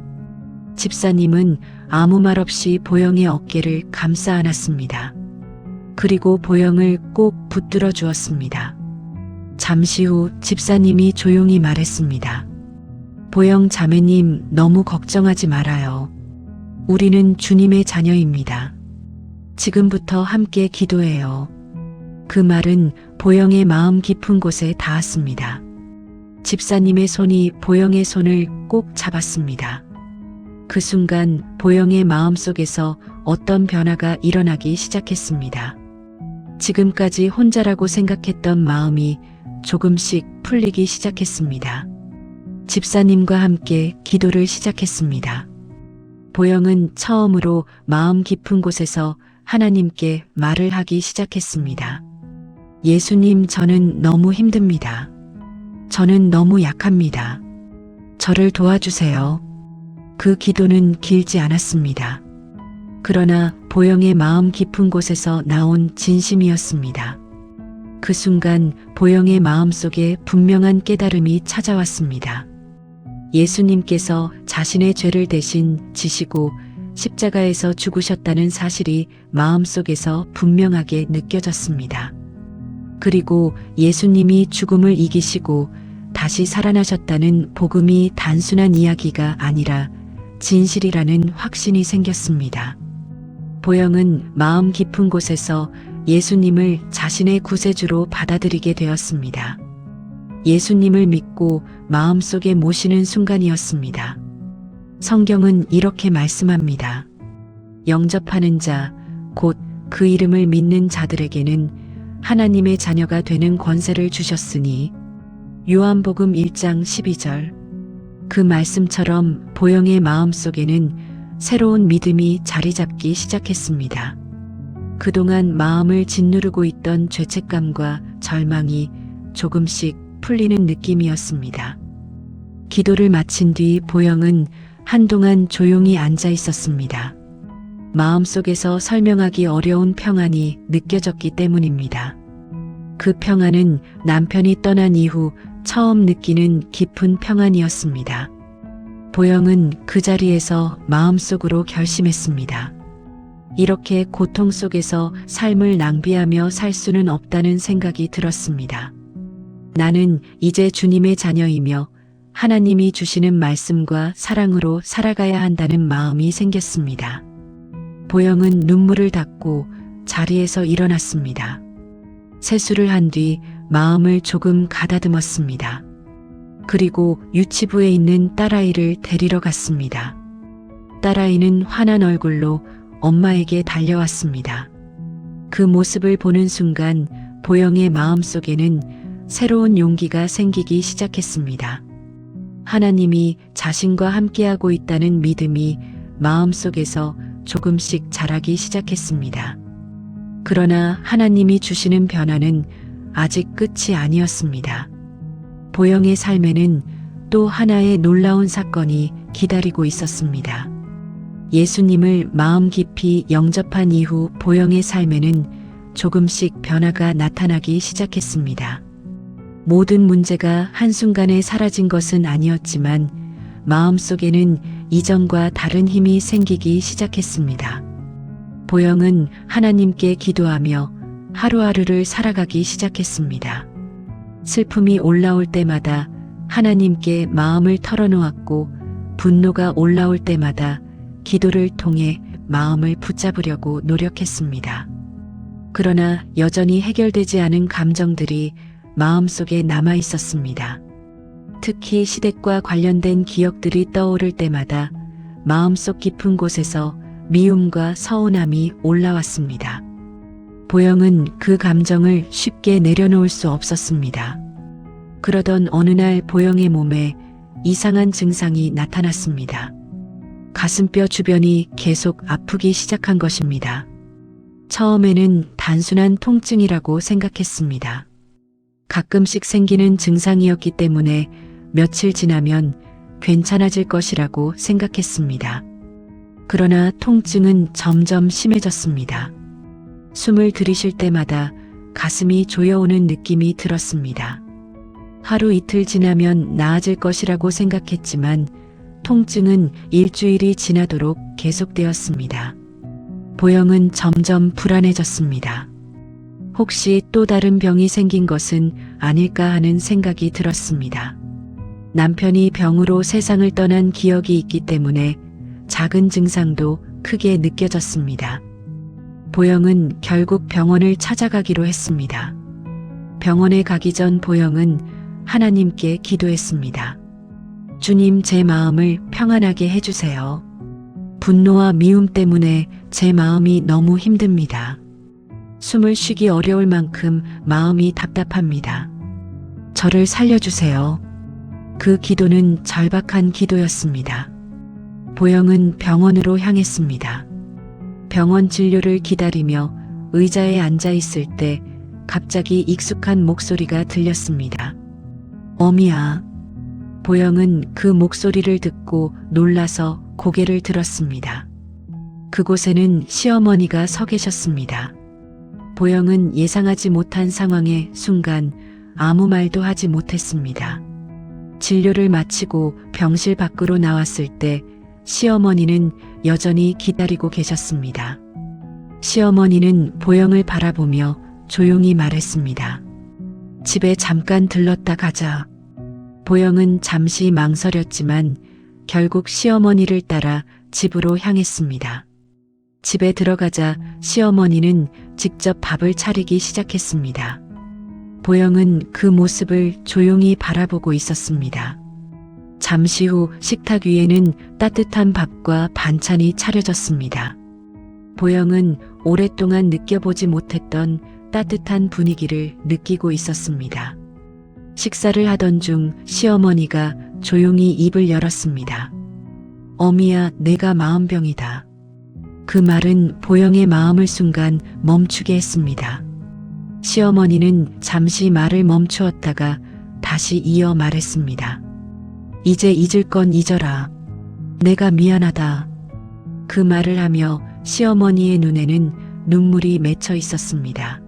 집사님은 아무 말 없이 보영의 어깨를 감싸 안았습니다. 그리고 보영을 꼭 붙들어 주었습니다. 잠시 후 집사님이 조용히 말했습니다. 보영 자매님, 너무 걱정하지 말아요. 우리는 주님의 자녀입니다. 지금부터 함께 기도해요. 그 말은 보영의 마음 깊은 곳에 닿았습니다. 집사님의 손이 보영의 손을 꼭 잡았습니다. 그 순간 보영의 마음속에서 어떤 변화가 일어나기 시작했습니다. 지금까지 혼자라고 생각했던 마음이 조금씩 풀리기 시작했습니다. 집사님과 함께 기도를 시작했습니다. 보영은 처음으로 마음 깊은 곳에서 하나님께 말을 하기 시작했습니다. 예수님, 저는 너무 힘듭니다. 저는 너무 약합니다. 저를 도와주세요. 그 기도는 길지 않았습니다. 그러나 보영의 마음 깊은 곳에서 나온 진심이었습니다. 그 순간 보영의 마음속에 분명한 깨달음이 찾아왔습니다. 예수님께서 자신의 죄를 대신 지시고 십자가에서 죽으셨다는 사실이 마음속에서 분명하게 느껴졌습니다. 그리고 예수님이 죽음을 이기시고 다시 살아나셨다는 복음이 단순한 이야기가 아니라 진실이라는 확신이 생겼습니다. 보영은 마음 깊은 곳에서 예수님을 자신의 구세주로 받아들이게 되었습니다. 예수님을 믿고 마음속에 모시는 순간이었습니다. 성경은 이렇게 말씀합니다. 영접하는 자, 곧 그 이름을 믿는 자들에게는 하나님의 자녀가 되는 권세를 주셨으니. 요한복음 1장 12절. 그 말씀처럼 보영의 마음속에는 새로운 믿음이 자리 잡기 시작했습니다. 그동안 마음을 짓누르고 있던 죄책감과 절망이 조금씩 풀리는 느낌이었습니다. 기도를 마친 뒤 보영은 한동안 조용히 앉아 있었습니다. 마음속에서 설명하기 어려운 평안이 느껴졌기 때문입니다. 그 평안은 남편이 떠난 이후 처음 느끼는 깊은 평안이었습니다. 보영은 그 자리에서 마음속으로 결심했습니다. 이렇게 고통 속에서 삶을 낭비하며 살 수는 없다는 생각이 들었습니다. 나는 이제 주님의 자녀이며 하나님이 주시는 말씀과 사랑으로 살아가야 한다는 마음이 생겼습니다. 보영은 눈물을 닦고 자리에서 일어났습니다. 세수를 한 뒤 마음을 조금 가다듬었습니다. 그리고 유치부에 있는 딸아이를 데리러 갔습니다. 딸아이는 환한 얼굴로 엄마에게 달려왔습니다. 그 모습을 보는 순간 보영의 마음속에는 새로운 용기가 생기기 시작했습니다. 하나님이 자신과 함께하고 있다는 믿음이 마음속에서 조금씩 자라기 시작했습니다. 그러나 하나님이 주시는 변화는 아직 끝이 아니었습니다. 보영의 삶에는 또 하나의 놀라운 사건이 기다리고 있었습니다. 예수님을 마음 깊이 영접한 이후 보영의 삶에는 조금씩 변화가 나타나기 시작했습니다. 모든 문제가 한순간에 사라진 것은 아니었지만 마음속에는 이전과 다른 힘이 생기기 시작했습니다. 보영은 하나님께 기도하며 하루하루를 살아가기 시작했습니다. 슬픔이 올라올 때마다 하나님께 마음을 털어놓았고 분노가 올라올 때마다 기도를 통해 마음을 붙잡으려고 노력했습니다. 그러나 여전히 해결되지 않은 감정들이 마음속에 남아 있었습니다. 특히 시댁과 관련된 기억들이 떠오를 때마다 마음속 깊은 곳에서 미움과 서운함이 올라왔습니다. 보영은 그 감정을 쉽게 내려놓을 수 없었습니다. 그러던 어느 날 보영의 몸에 이상한 증상이 나타났습니다. 가슴뼈 주변이 계속 아프기 시작한 것입니다. 처음에는 단순한 통증이라고 생각했습니다. 가끔씩 생기는 증상이었기 때문에 며칠 지나면 괜찮아질 것이라고 생각했습니다. 그러나 통증은 점점 심해졌습니다. 숨을 들이쉴 때마다 가슴이 조여오는 느낌이 들었습니다. 하루 이틀 지나면 나아질 것이라고 생각했지만 통증은 일주일이 지나도록 계속되었습니다. 보영은 점점 불안해졌습니다. 혹시 또 다른 병이 생긴 것은 아닐까 하는 생각이 들었습니다. 남편이 병으로 세상을 떠난 기억이 있기 때문에 작은 증상도 크게 느껴졌습니다. 보영은 결국 병원을 찾아가기로 했습니다. 병원에 가기 전 보영은 하나님께 기도했습니다. 주님, 제 마음을 평안하게 해주세요. 분노와 미움 때문에 제 마음이 너무 힘듭니다. 숨을 쉬기 어려울 만큼 마음이 답답합니다. 저를 살려주세요. 그 기도는 절박한 기도였습니다. 보영은 병원으로 향했습니다. 병원 진료를 기다리며 의자에 앉아 있을 때 갑자기 익숙한 목소리가 들렸습니다. 어미야. 보영은 그 목소리를 듣고 놀라서 고개를 들었습니다. 그곳에는 시어머니가 서 계셨습니다. 보영은 예상하지 못한 상황에 순간 아무 말도 하지 못했습니다. 진료를 마치고 병실 밖으로 나왔을 때 시어머니는 여전히 기다리고 계셨습니다. 시어머니는 보영을 바라보며 조용히 말했습니다. 집에 잠깐 들렀다 가자. 보영은 잠시 망설였지만 결국 시어머니를 따라 집으로 향했습니다. 집에 들어가자 시어머니는 직접 밥을 차리기 시작했습니다. 보영은 그 모습을 조용히 바라보고 있었습니다. 잠시 후 식탁 위에는 따뜻한 밥과 반찬이 차려졌습니다. 보영은 오랫동안 느껴보지 못했던 따뜻한 분위기를 느끼고 있었습니다. 식사를 하던 중 시어머니가 조용히 입을 열었습니다. 어미야, 내가 마음병이다. 그 말은 보영의 마음을 순간 멈추게 했습니다. 시어머니는 잠시 말을 멈추었다가 다시 이어 말했습니다. 이제 잊을 건 잊어라. 내가 미안하다. 그 말을 하며 시어머니의 눈에는 눈물이 맺혀 있었습니다.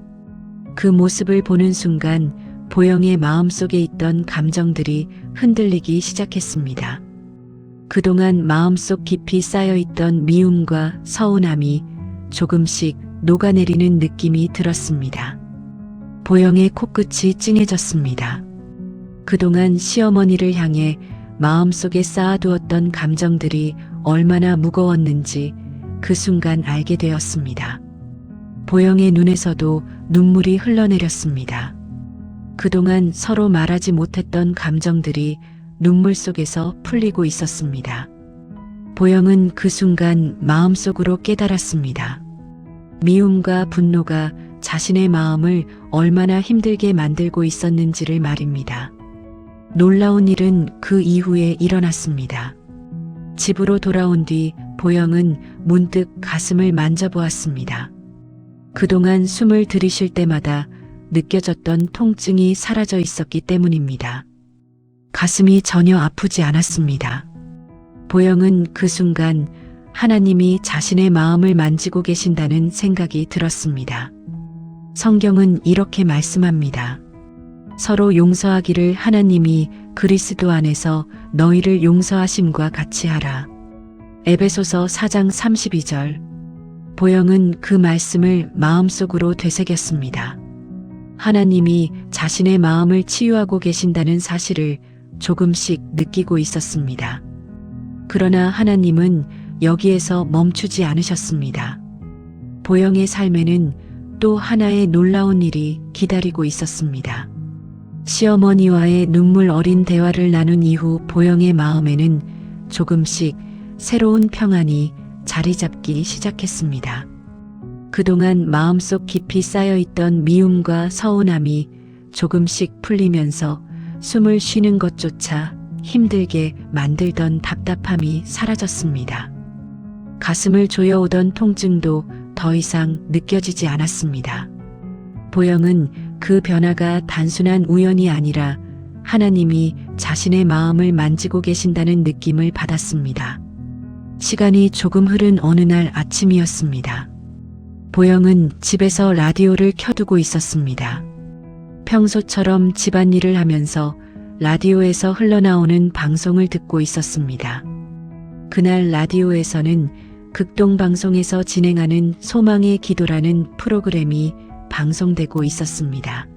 그 모습을 보는 순간 보영의 마음속에 있던 감정들이 흔들리기 시작했습니다. 그동안 마음속 깊이 쌓여있던 미움과 서운함이 조금씩 녹아내리는 느낌이 들었습니다. 보영의 코끝이 찡해졌습니다. 그동안 시어머니를 향해 마음속에 쌓아두었던 감정들이 얼마나 무거웠는지 그 순간 알게 되었습니다. 보영의 눈에서도 눈물이 흘러내렸습니다. 그동안 서로 말하지 못했던 감정들이 눈물 속에서 풀리고 있었습니다. 보영은 그 순간 마음속으로 깨달았습니다. 미움과 분노가 자신의 마음을 얼마나 힘들게 만들고 있었는지를 말입니다. 놀라운 일은 그 이후에 일어났습니다. 집으로 돌아온 뒤 보영은 문득 가슴을 만져보았습니다. 그동안 숨을 들이쉴 때마다 느껴졌던 통증이 사라져 있었기 때문입니다. 가슴이 전혀 아프지 않았습니다. 보영은 그 순간 하나님이 자신의 마음을 만지고 계신다는 생각이 들었습니다. 성경은 이렇게 말씀합니다. 서로 용서하기를 하나님이 그리스도 안에서 너희를 용서하심과 같이 하라. 에베소서 4장 32절. 보영은 그 말씀을 마음속으로 되새겼습니다. 하나님이 자신의 마음을 치유하고 계신다는 사실을 조금씩 느끼고 있었습니다. 그러나 하나님은 여기에서 멈추지 않으셨습니다. 보영의 삶에는 또 하나의 놀라운 일이 기다리고 있었습니다. 시어머니와의 눈물 어린 대화를 나눈 이후 보영의 마음에는 조금씩 새로운 평안이 자리 잡기 시작했습니다. 그동안 마음속 깊이 쌓여있던 미움과 서운함이 조금씩 풀리면서 숨을 쉬는 것조차 힘들게 만들던 답답함이 사라졌습니다. 가슴을 조여오던 통증도 더 이상 느껴지지 않았습니다. 보영은 그 변화가 단순한 우연이 아니라 하나님이 자신의 마음을 만지고 계신다는 느낌을 받았습니다. 시간이 조금 흐른 어느 날 아침이었습니다. 보영은 집에서 라디오를 켜두고 있었습니다. 평소처럼 집안일을 하면서 라디오에서 흘러나오는 방송을 듣고 있었습니다. 그날 라디오에서는 극동방송에서 진행하는 소망의 기도라는 프로그램이 방송되고 있었습니다.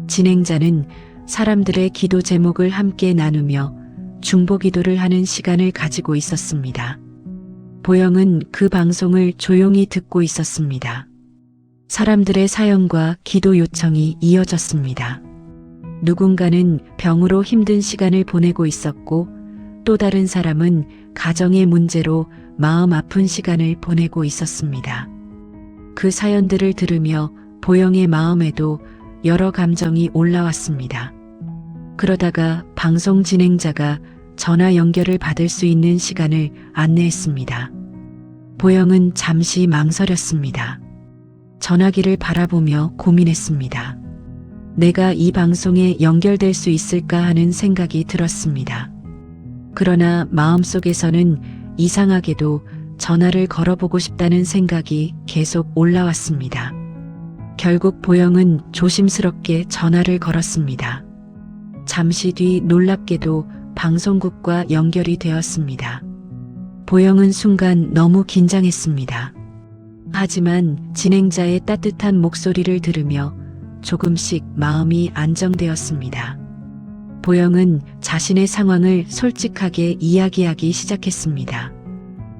진행자는 사람들의 기도 제목을 함께 나누며 중보 기도를 하는 시간을 가지고 있었습니다. 보영은 그 방송을 조용히 듣고 있었습니다. 사람들의 사연과 기도 요청이 이어졌습니다. 누군가는 병으로 힘든 시간을 보내고 있었고 또 다른 사람은 가정의 문제로 마음 아픈 시간을 보내고 있었습니다. 그 사연들을 들으며 보영의 마음에도 여러 감정이 올라왔습니다. 그러다가 방송 진행자가 전화 연결을 받을 수 있는 시간을 안내했습니다. 보영은 잠시 망설였습니다. 전화기를 바라보며 고민했습니다. 내가 이 방송에 연결될 수 있을까 하는 생각이 들었습니다. 그러나 마음속에서는 이상하게도 전화를 걸어보고 싶다는 생각이 계속 올라왔습니다. 결국 보영은 조심스럽게 전화를 걸었습니다. 잠시 뒤 놀랍게도 방송국과 연결이 되었습니다. 보영은 순간 너무 긴장했습니다. 하지만 진행자의 따뜻한 목소리를 들으며 조금씩 마음이 안정되었습니다. 보영은 자신의 상황을 솔직하게 이야기하기 시작했습니다.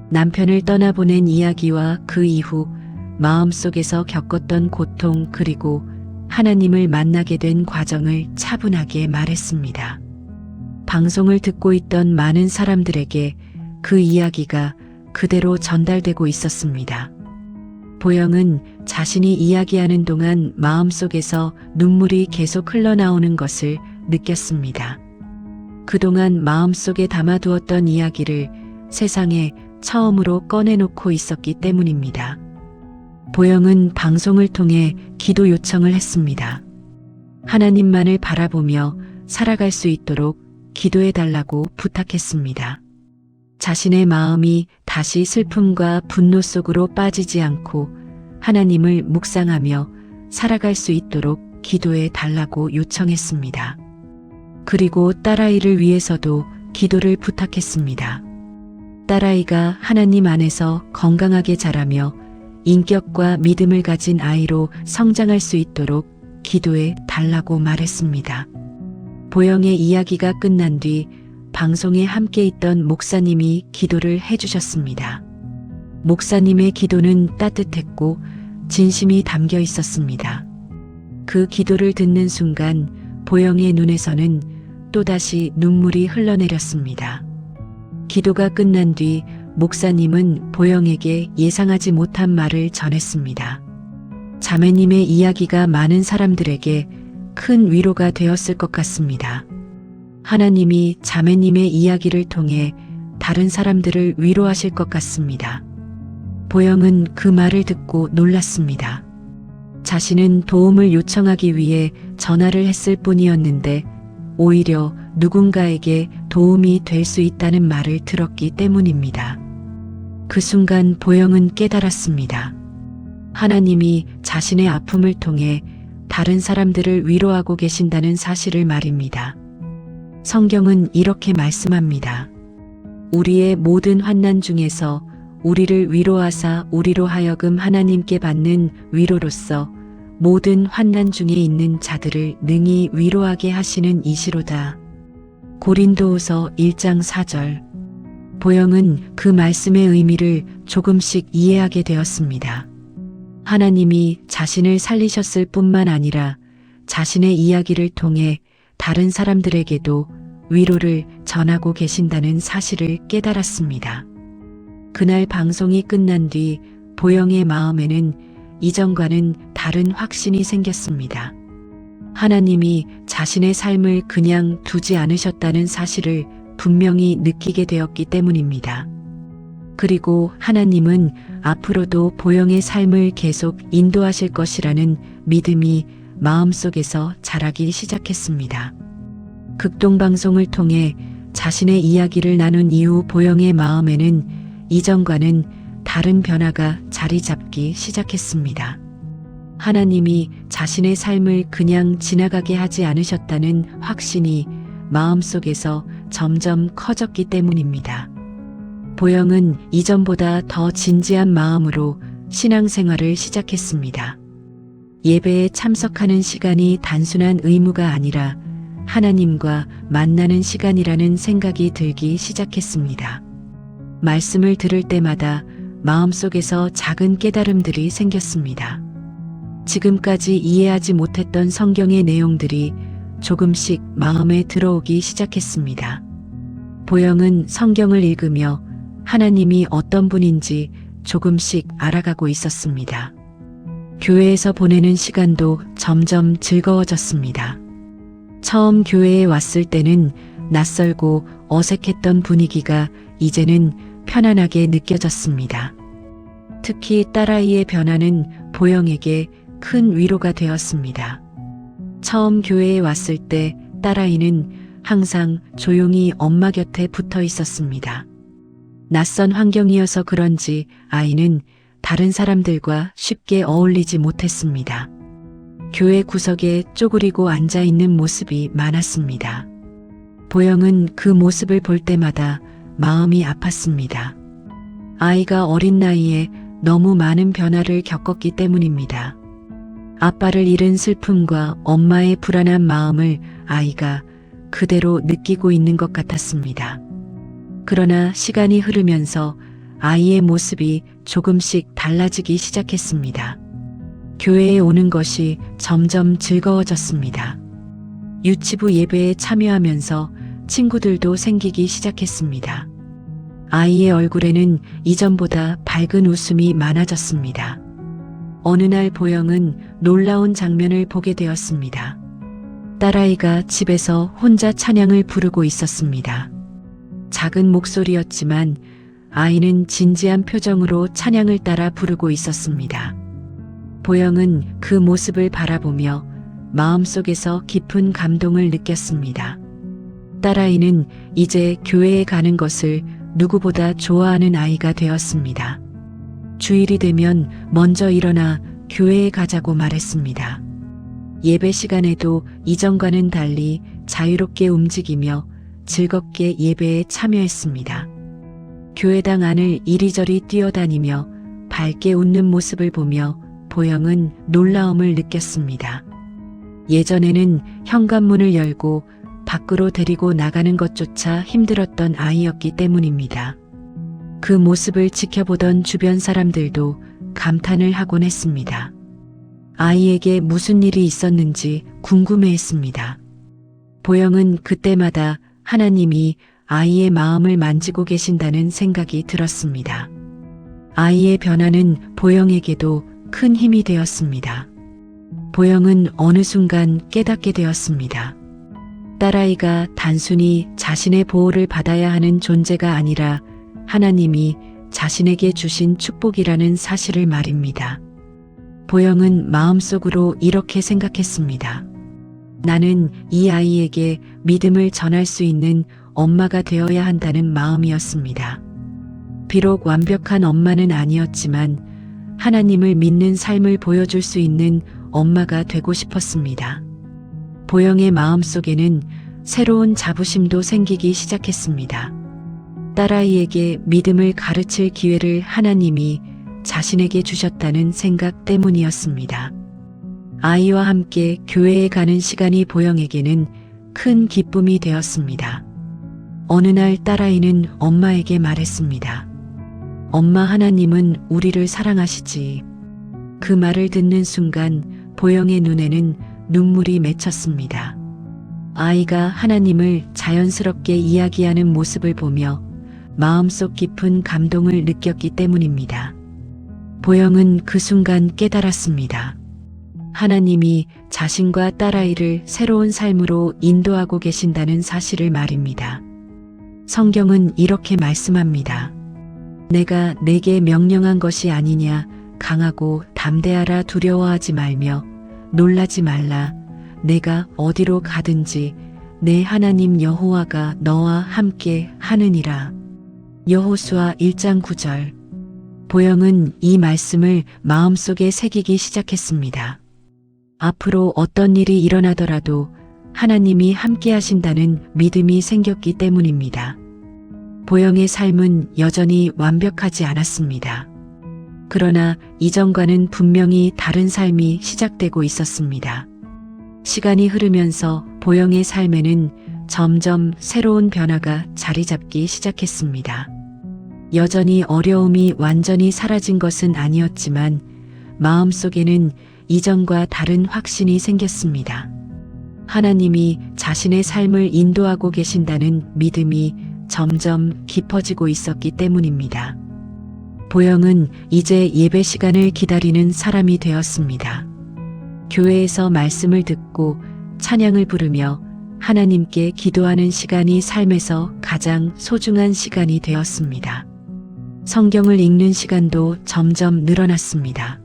남편을 떠나보낸 이야기와 그 이후 마음속에서 겪었던 고통 그리고 하나님을 만나게 된 과정을 차분하게 말했습니다. 방송을 듣고 있던 많은 사람들에게 그 이야기가 그대로 전달되고 있었습니다. 보영은 자신이 이야기하는 동안 마음속에서 눈물이 계속 흘러나오는 것을 느꼈습니다. 그동안 마음속에 담아두었던 이야기를 세상에 처음으로 꺼내놓고 있었기 때문입니다. 보영은 방송을 통해 기도 요청을 했습니다. 하나님만을 바라보며 살아갈 수 있도록 기도해달라고 부탁했습니다. 자신의 마음이 다시 슬픔과 분노 속으로 빠지지 않고 하나님을 묵상하며 살아갈 수 있도록 기도해 달라고 요청했습니다. 그리고 딸아이를 위해서도 기도를 부탁했습니다. 딸아이가 하나님 안에서 건강하게 자라며 인격과 믿음을 가진 아이로 성장할 수 있도록 기도해 달라고 말했습니다. 보영의 이야기가 끝난 뒤 방송에 함께 있던 목사님이 기도를 해주셨습니다. 목사님의 기도는 따뜻했고 진심이 담겨 있었습니다. 그 기도를 듣는 순간 보영의 눈에서는 또다시 눈물이 흘러내렸습니다. 기도가 끝난 뒤 목사님은 보영에게 예상하지 못한 말을 전했습니다. 자매님의 이야기가 많은 사람들에게 큰 위로가 되었을 것 같습니다. 하나님이 자매님의 이야기를 통해 다른 사람들을 위로하실 것 같습니다. 보영은 그 말을 듣고 놀랐습니다. 자신은 도움을 요청하기 위해 전화를 했을 뿐이었는데 오히려 누군가에게 도움이 될 수 있다는 말을 들었기 때문입니다. 그 순간 보영은 깨달았습니다. 하나님이 자신의 아픔을 통해 다른 사람들을 위로하고 계신다는 사실을 말입니다. 성경은 이렇게 말씀합니다. 우리의 모든 환난 중에서 우리를 위로하사 우리로 하여금 하나님께 받는 위로로서 모든 환난 중에 있는 자들을 능히 위로하게 하시는 이시로다. 고린도후서 1장 4절. 보영은 그 말씀의 의미를 조금씩 이해하게 되었습니다. 하나님이 자신을 살리셨을 뿐만 아니라 자신의 이야기를 통해 다른 사람들에게도 위로를 전하고 계신다는 사실을 깨달았습니다. 그날 방송이 끝난 뒤 보영의 마음에는 이전과는 다른 확신이 생겼습니다. 하나님이 자신의 삶을 그냥 두지 않으셨다는 사실을 분명히 느끼게 되었기 때문입니다. 그리고 하나님은 앞으로도 보영의 삶을 계속 인도하실 것이라는 믿음이 마음속에서 자라기 시작했습니다. 극동방송을 통해 자신의 이야기를 나눈 이후 보영의 마음에는 이전과는 다른 변화가 자리 잡기 시작했습니다. 하나님이 자신의 삶을 그냥 지나가게 하지 않으셨다는 확신이 마음속에서 점점 커졌기 때문입니다. 보영은 이전보다 더 진지한 마음으로 신앙생활을 시작했습니다. 예배에 참석하는 시간이 단순한 의무가 아니라 하나님과 만나는 시간이라는 생각이 들기 시작했습니다. 말씀을 들을 때마다 마음속에서 작은 깨달음들이 생겼습니다. 지금까지 이해하지 못했던 성경의 내용들이 조금씩 마음에 들어오기 시작했습니다. 보영은 성경을 읽으며 하나님이 어떤 분인지 조금씩 알아가고 있었습니다. 교회에서 보내는 시간도 점점 즐거워졌습니다. 처음 교회에 왔을 때는 낯설고 어색했던 분위기가 이제는 편안하게 느껴졌습니다. 특히 딸아이의 변화는 보영에게 큰 위로가 되었습니다. 처음 교회에 왔을 때 딸아이는 항상 조용히 엄마 곁에 붙어 있었습니다. 낯선 환경이어서 그런지 아이는 다른 사람들과 쉽게 어울리지 못했습니다. 교회 구석에 쪼그리고 앉아 있는 모습이 많았습니다. 보영은 그 모습을 볼 때마다 마음이 아팠습니다. 아이가 어린 나이에 너무 많은 변화를 겪었기 때문입니다. 아빠를 잃은 슬픔과 엄마의 불안한 마음을 아이가 그대로 느끼고 있는 것 같았습니다. 그러나 시간이 흐르면서 아이의 모습이 조금씩 달라지기 시작했습니다. 교회에 오는 것이 점점 즐거워졌습니다. 유치부 예배에 참여하면서 친구들도 생기기 시작했습니다. 아이의 얼굴에는 이전보다 밝은 웃음이 많아졌습니다. 어느 날 보영은 놀라운 장면을 보게 되었습니다. 딸아이가 집에서 혼자 찬양을 부르고 있었습니다. 작은 목소리였지만 아이는 진지한 표정으로 찬양을 따라 부르고 있었습니다. 보영은 그 모습을 바라보며 마음속에서 깊은 감동을 느꼈습니다. 딸아이는 이제 교회에 가는 것을 누구보다 좋아하는 아이가 되었습니다. 주일이 되면 먼저 일어나 교회에 가자고 말했습니다. 예배 시간에도 이전과는 달리 자유롭게 움직이며 즐겁게 예배에 참여했습니다. 교회당 안을 이리저리 뛰어다니며 밝게 웃는 모습을 보며 보영은 놀라움을 느꼈습니다. 예전에는 현관문을 열고 밖으로 데리고 나가는 것조차 힘들었던 아이였기 때문입니다. 그 모습을 지켜보던 주변 사람들도 감탄을 하곤 했습니다. 아이에게 무슨 일이 있었는지 궁금해했습니다. 보영은 그때마다 하나님이 아이의 마음을 만지고 계신다는 생각이 들었습니다. 아이의 변화는 보영에게도 큰 힘이 되었습니다. 보영은 어느 순간 깨닫게 되었습니다. 딸아이가 단순히 자신의 보호를 받아야 하는 존재가 아니라 하나님이 자신에게 주신 축복이라는 사실을 말입니다. 보영은 마음속으로 이렇게 생각했습니다. 나는 이 아이에게 믿음을 전할 수 있는 엄마가 되어야 한다는 마음이었습니다. 비록 완벽한 엄마는 아니었지만 하나님을 믿는 삶을 보여줄 수 있는 엄마가 되고 싶었습니다. 보영의 마음속에는 새로운 자부심도 생기기 시작했습니다. 딸아이에게 믿음을 가르칠 기회를 하나님이 자신에게 주셨다는 생각 때문이었습니다. 아이와 함께 교회에 가는 시간이 보영에게는 큰 기쁨이 되었습니다. 어느 날 딸아이는 엄마에게 말했습니다. 엄마, 하나님은 우리를 사랑하시지. 그 말을 듣는 순간 보영의 눈에는 눈물이 맺혔습니다. 아이가 하나님을 자연스럽게 이야기하는 모습을 보며 마음속 깊은 감동을 느꼈기 때문입니다. 보영은 그 순간 깨달았습니다. 하나님이 자신과 딸아이를 새로운 삶으로 인도하고 계신다는 사실을 말입니다. 성경은 이렇게 말씀합니다. 내가 내게 명령한 것이 아니냐. 강하고 담대하라. 두려워하지 말며 놀라지 말라. 내가 어디로 가든지 내 하나님 여호와가 너와 함께 하느니라. 여호수아 1장 9절. 보영은 이 말씀을 마음속에 새기기 시작했습니다. 앞으로 어떤 일이 일어나더라도 하나님이 함께 하신다는 믿음이 생겼기 때문입니다. 보영의 삶은 여전히 완벽하지 않았습니다. 그러나 이전과는 분명히 다른 삶이 시작되고 있었습니다. 시간이 흐르면서 보영의 삶에는 점점 새로운 변화가 자리 잡기 시작했습니다. 여전히 어려움이 완전히 사라진 것은 아니었지만 마음속에는 이전과 다른 확신이 생겼습니다. 하나님이 자신의 삶을 인도하고 계신다는 믿음이 점점 깊어지고 있었기 때문입니다. 보영은 이제 예배 시간을 기다리는 사람이 되었습니다. 교회에서 말씀을 듣고 찬양을 부르며 하나님께 기도하는 시간이 삶에서 가장 소중한 시간이 되었습니다. 성경을 읽는 시간도 점점 늘어났습니다.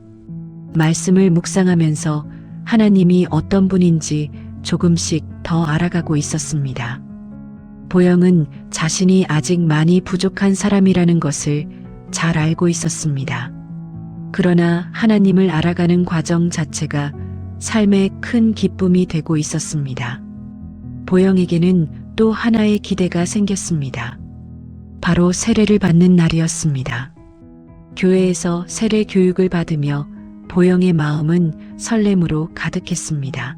말씀을 묵상하면서 하나님이 어떤 분인지 조금씩 더 알아가고 있었습니다. 보영은 자신이 아직 많이 부족한 사람이라는 것을 잘 알고 있었습니다. 그러나 하나님을 알아가는 과정 자체가 삶의 큰 기쁨이 되고 있었습니다. 보영에게는 또 하나의 기대가 생겼습니다. 바로 세례를 받는 날이었습니다. 교회에서 세례 교육을 받으며 보영의 마음은 설렘으로 가득했습니다.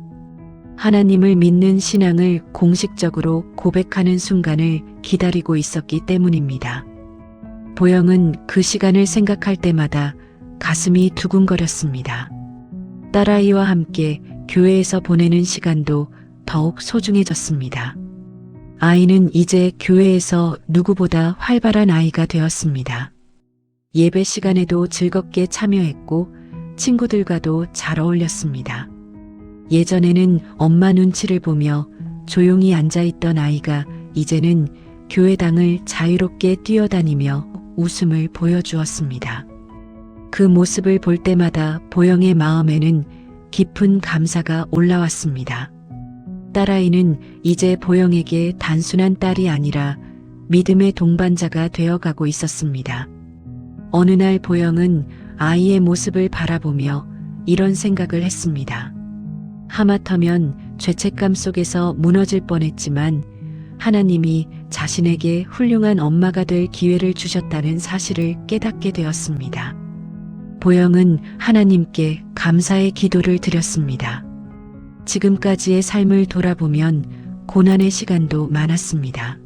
하나님을 믿는 신앙을 공식적으로 고백하는 순간을 기다리고 있었기 때문입니다. 보영은 그 시간을 생각할 때마다 가슴이 두근거렸습니다. 딸아이와 함께 교회에서 보내는 시간도 더욱 소중해졌습니다. 아이는 이제 교회에서 누구보다 활발한 아이가 되었습니다. 예배 시간에도 즐겁게 참여했고 친구들과도 잘 어울렸습니다. 예전에는 엄마 눈치를 보며 조용히 앉아있던 아이가 이제는 교회당을 자유롭게 뛰어다니며 웃음을 보여주었습니다. 그 모습을 볼 때마다 보영의 마음에는 깊은 감사가 올라왔습니다. 딸아이는 이제 보영에게 단순한 딸이 아니라 믿음의 동반자가 되어가고 있었습니다. 어느 날 보영은 아이의 모습을 바라보며 이런 생각을 했습니다. 하마터면 죄책감 속에서 무너질 뻔했지만 하나님이 자신에게 훌륭한 엄마가 될 기회를 주셨다는 사실을 깨닫게 되었습니다. 보영은 하나님께 감사의 기도를 드렸습니다. 지금까지의 삶을 돌아보면 고난의 시간도 많았습니다.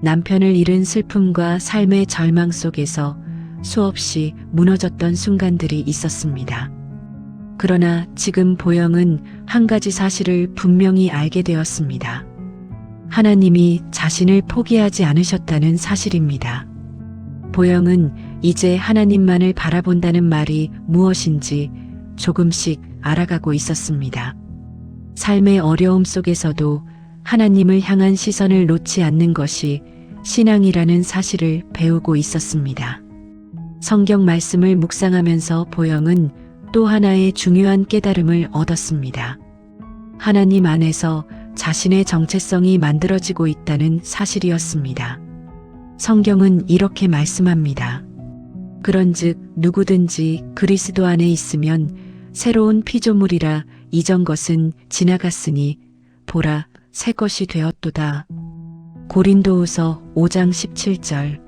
남편을 잃은 슬픔과 삶의 절망 속에서 수없이 무너졌던 순간들이 있었습니다. 그러나 지금 보영은 한 가지 사실을 분명히 알게 되었습니다. 하나님이 자신을 포기하지 않으셨다는 사실입니다. 보영은 이제 하나님만을 바라본다는 말이 무엇인지 조금씩 알아가고 있었습니다. 삶의 어려움 속에서도 하나님을 향한 시선을 놓지 않는 것이 신앙이라는 사실을 배우고 있었습니다. 성경 말씀을 묵상하면서 보영은 또 하나의 중요한 깨달음을 얻었습니다. 하나님 안에서 자신의 정체성이 만들어지고 있다는 사실이었습니다. 성경은 이렇게 말씀합니다. 그런즉 누구든지 그리스도 안에 있으면 새로운 피조물이라 이전 것은 지나갔으니 보라 새 것이 되었도다. 고린도후서 5장 17절.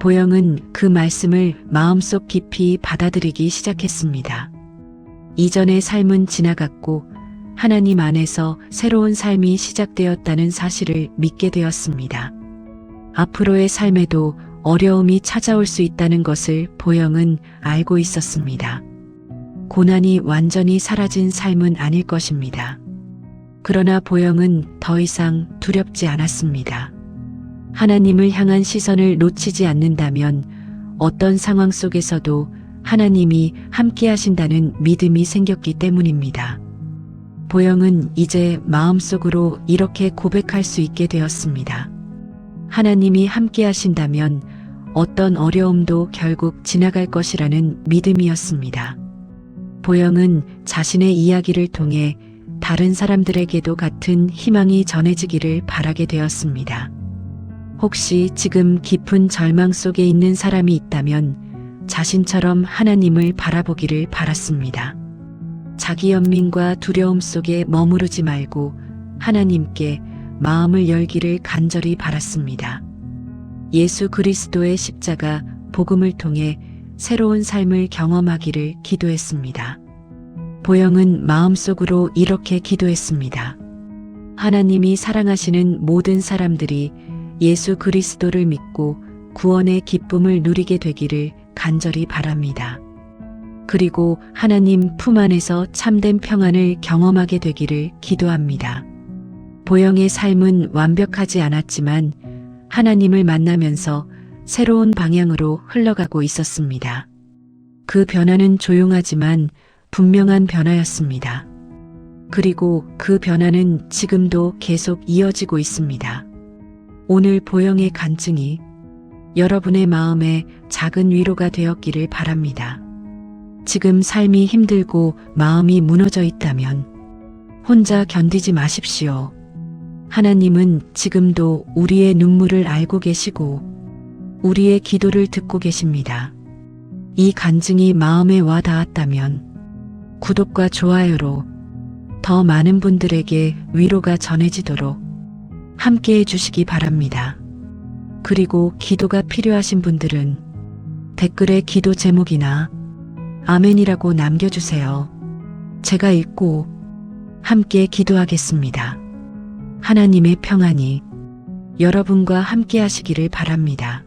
보영은 그 말씀을 마음속 깊이 받아들이기 시작했습니다. 이전의 삶은 지나갔고 하나님 안에서 새로운 삶이 시작되었다는 사실을 믿게 되었습니다. 앞으로의 삶에도 어려움이 찾아올 수 있다는 것을 보영은 알고 있었습니다. 고난이 완전히 사라진 삶은 아닐 것입니다. 그러나 보영은 더 이상 두렵지 않았습니다. 하나님을 향한 시선을 놓치지 않는다면 어떤 상황 속에서도 하나님이 함께 하신다는 믿음이 생겼기 때문입니다. 보영은 이제 마음속으로 이렇게 고백할 수 있게 되었습니다. 하나님이 함께 하신다면 어떤 어려움도 결국 지나갈 것이라는 믿음이었습니다. 보영은 자신의 이야기를 통해 다른 사람들에게도 같은 희망이 전해지기를 바라게 되었습니다. 혹시 지금 깊은 절망 속에 있는 사람이 있다면 자신처럼 하나님을 바라보기를 바랐습니다. 자기 연민과 두려움 속에 머무르지 말고 하나님께 마음을 열기를 간절히 바랐습니다. 예수 그리스도의 십자가 복음을 통해 새로운 삶을 경험하기를 기도했습니다. 보영은 마음속으로 이렇게 기도했습니다. 하나님이 사랑하시는 모든 사람들이 예수 그리스도를 믿고 구원의 기쁨을 누리게 되기를 간절히 바랍니다. 그리고 하나님 품 안에서 참된 평안을 경험하게 되기를 기도합니다. 보영의 삶은 완벽하지 않았지만 하나님을 만나면서 새로운 방향으로 흘러가고 있었습니다. 그 변화는 조용하지만 분명한 변화였습니다. 그리고 그 변화는 지금도 계속 이어지고 있습니다. 오늘 보영의 간증이 여러분의 마음에 작은 위로가 되었기를 바랍니다. 지금 삶이 힘들고 마음이 무너져 있다면 혼자 견디지 마십시오. 하나님은 지금도 우리의 눈물을 알고 계시고 우리의 기도를 듣고 계십니다. 이 간증이 마음에 와 닿았다면 구독과 좋아요로 더 많은 분들에게 위로가 전해지도록 함께 해주시기 바랍니다. 그리고 기도가 필요하신 분들은 댓글에 기도 제목이나 아멘이라고 남겨주세요. 제가 읽고 함께 기도하겠습니다. 하나님의 평안이 여러분과 함께 하시기를 바랍니다.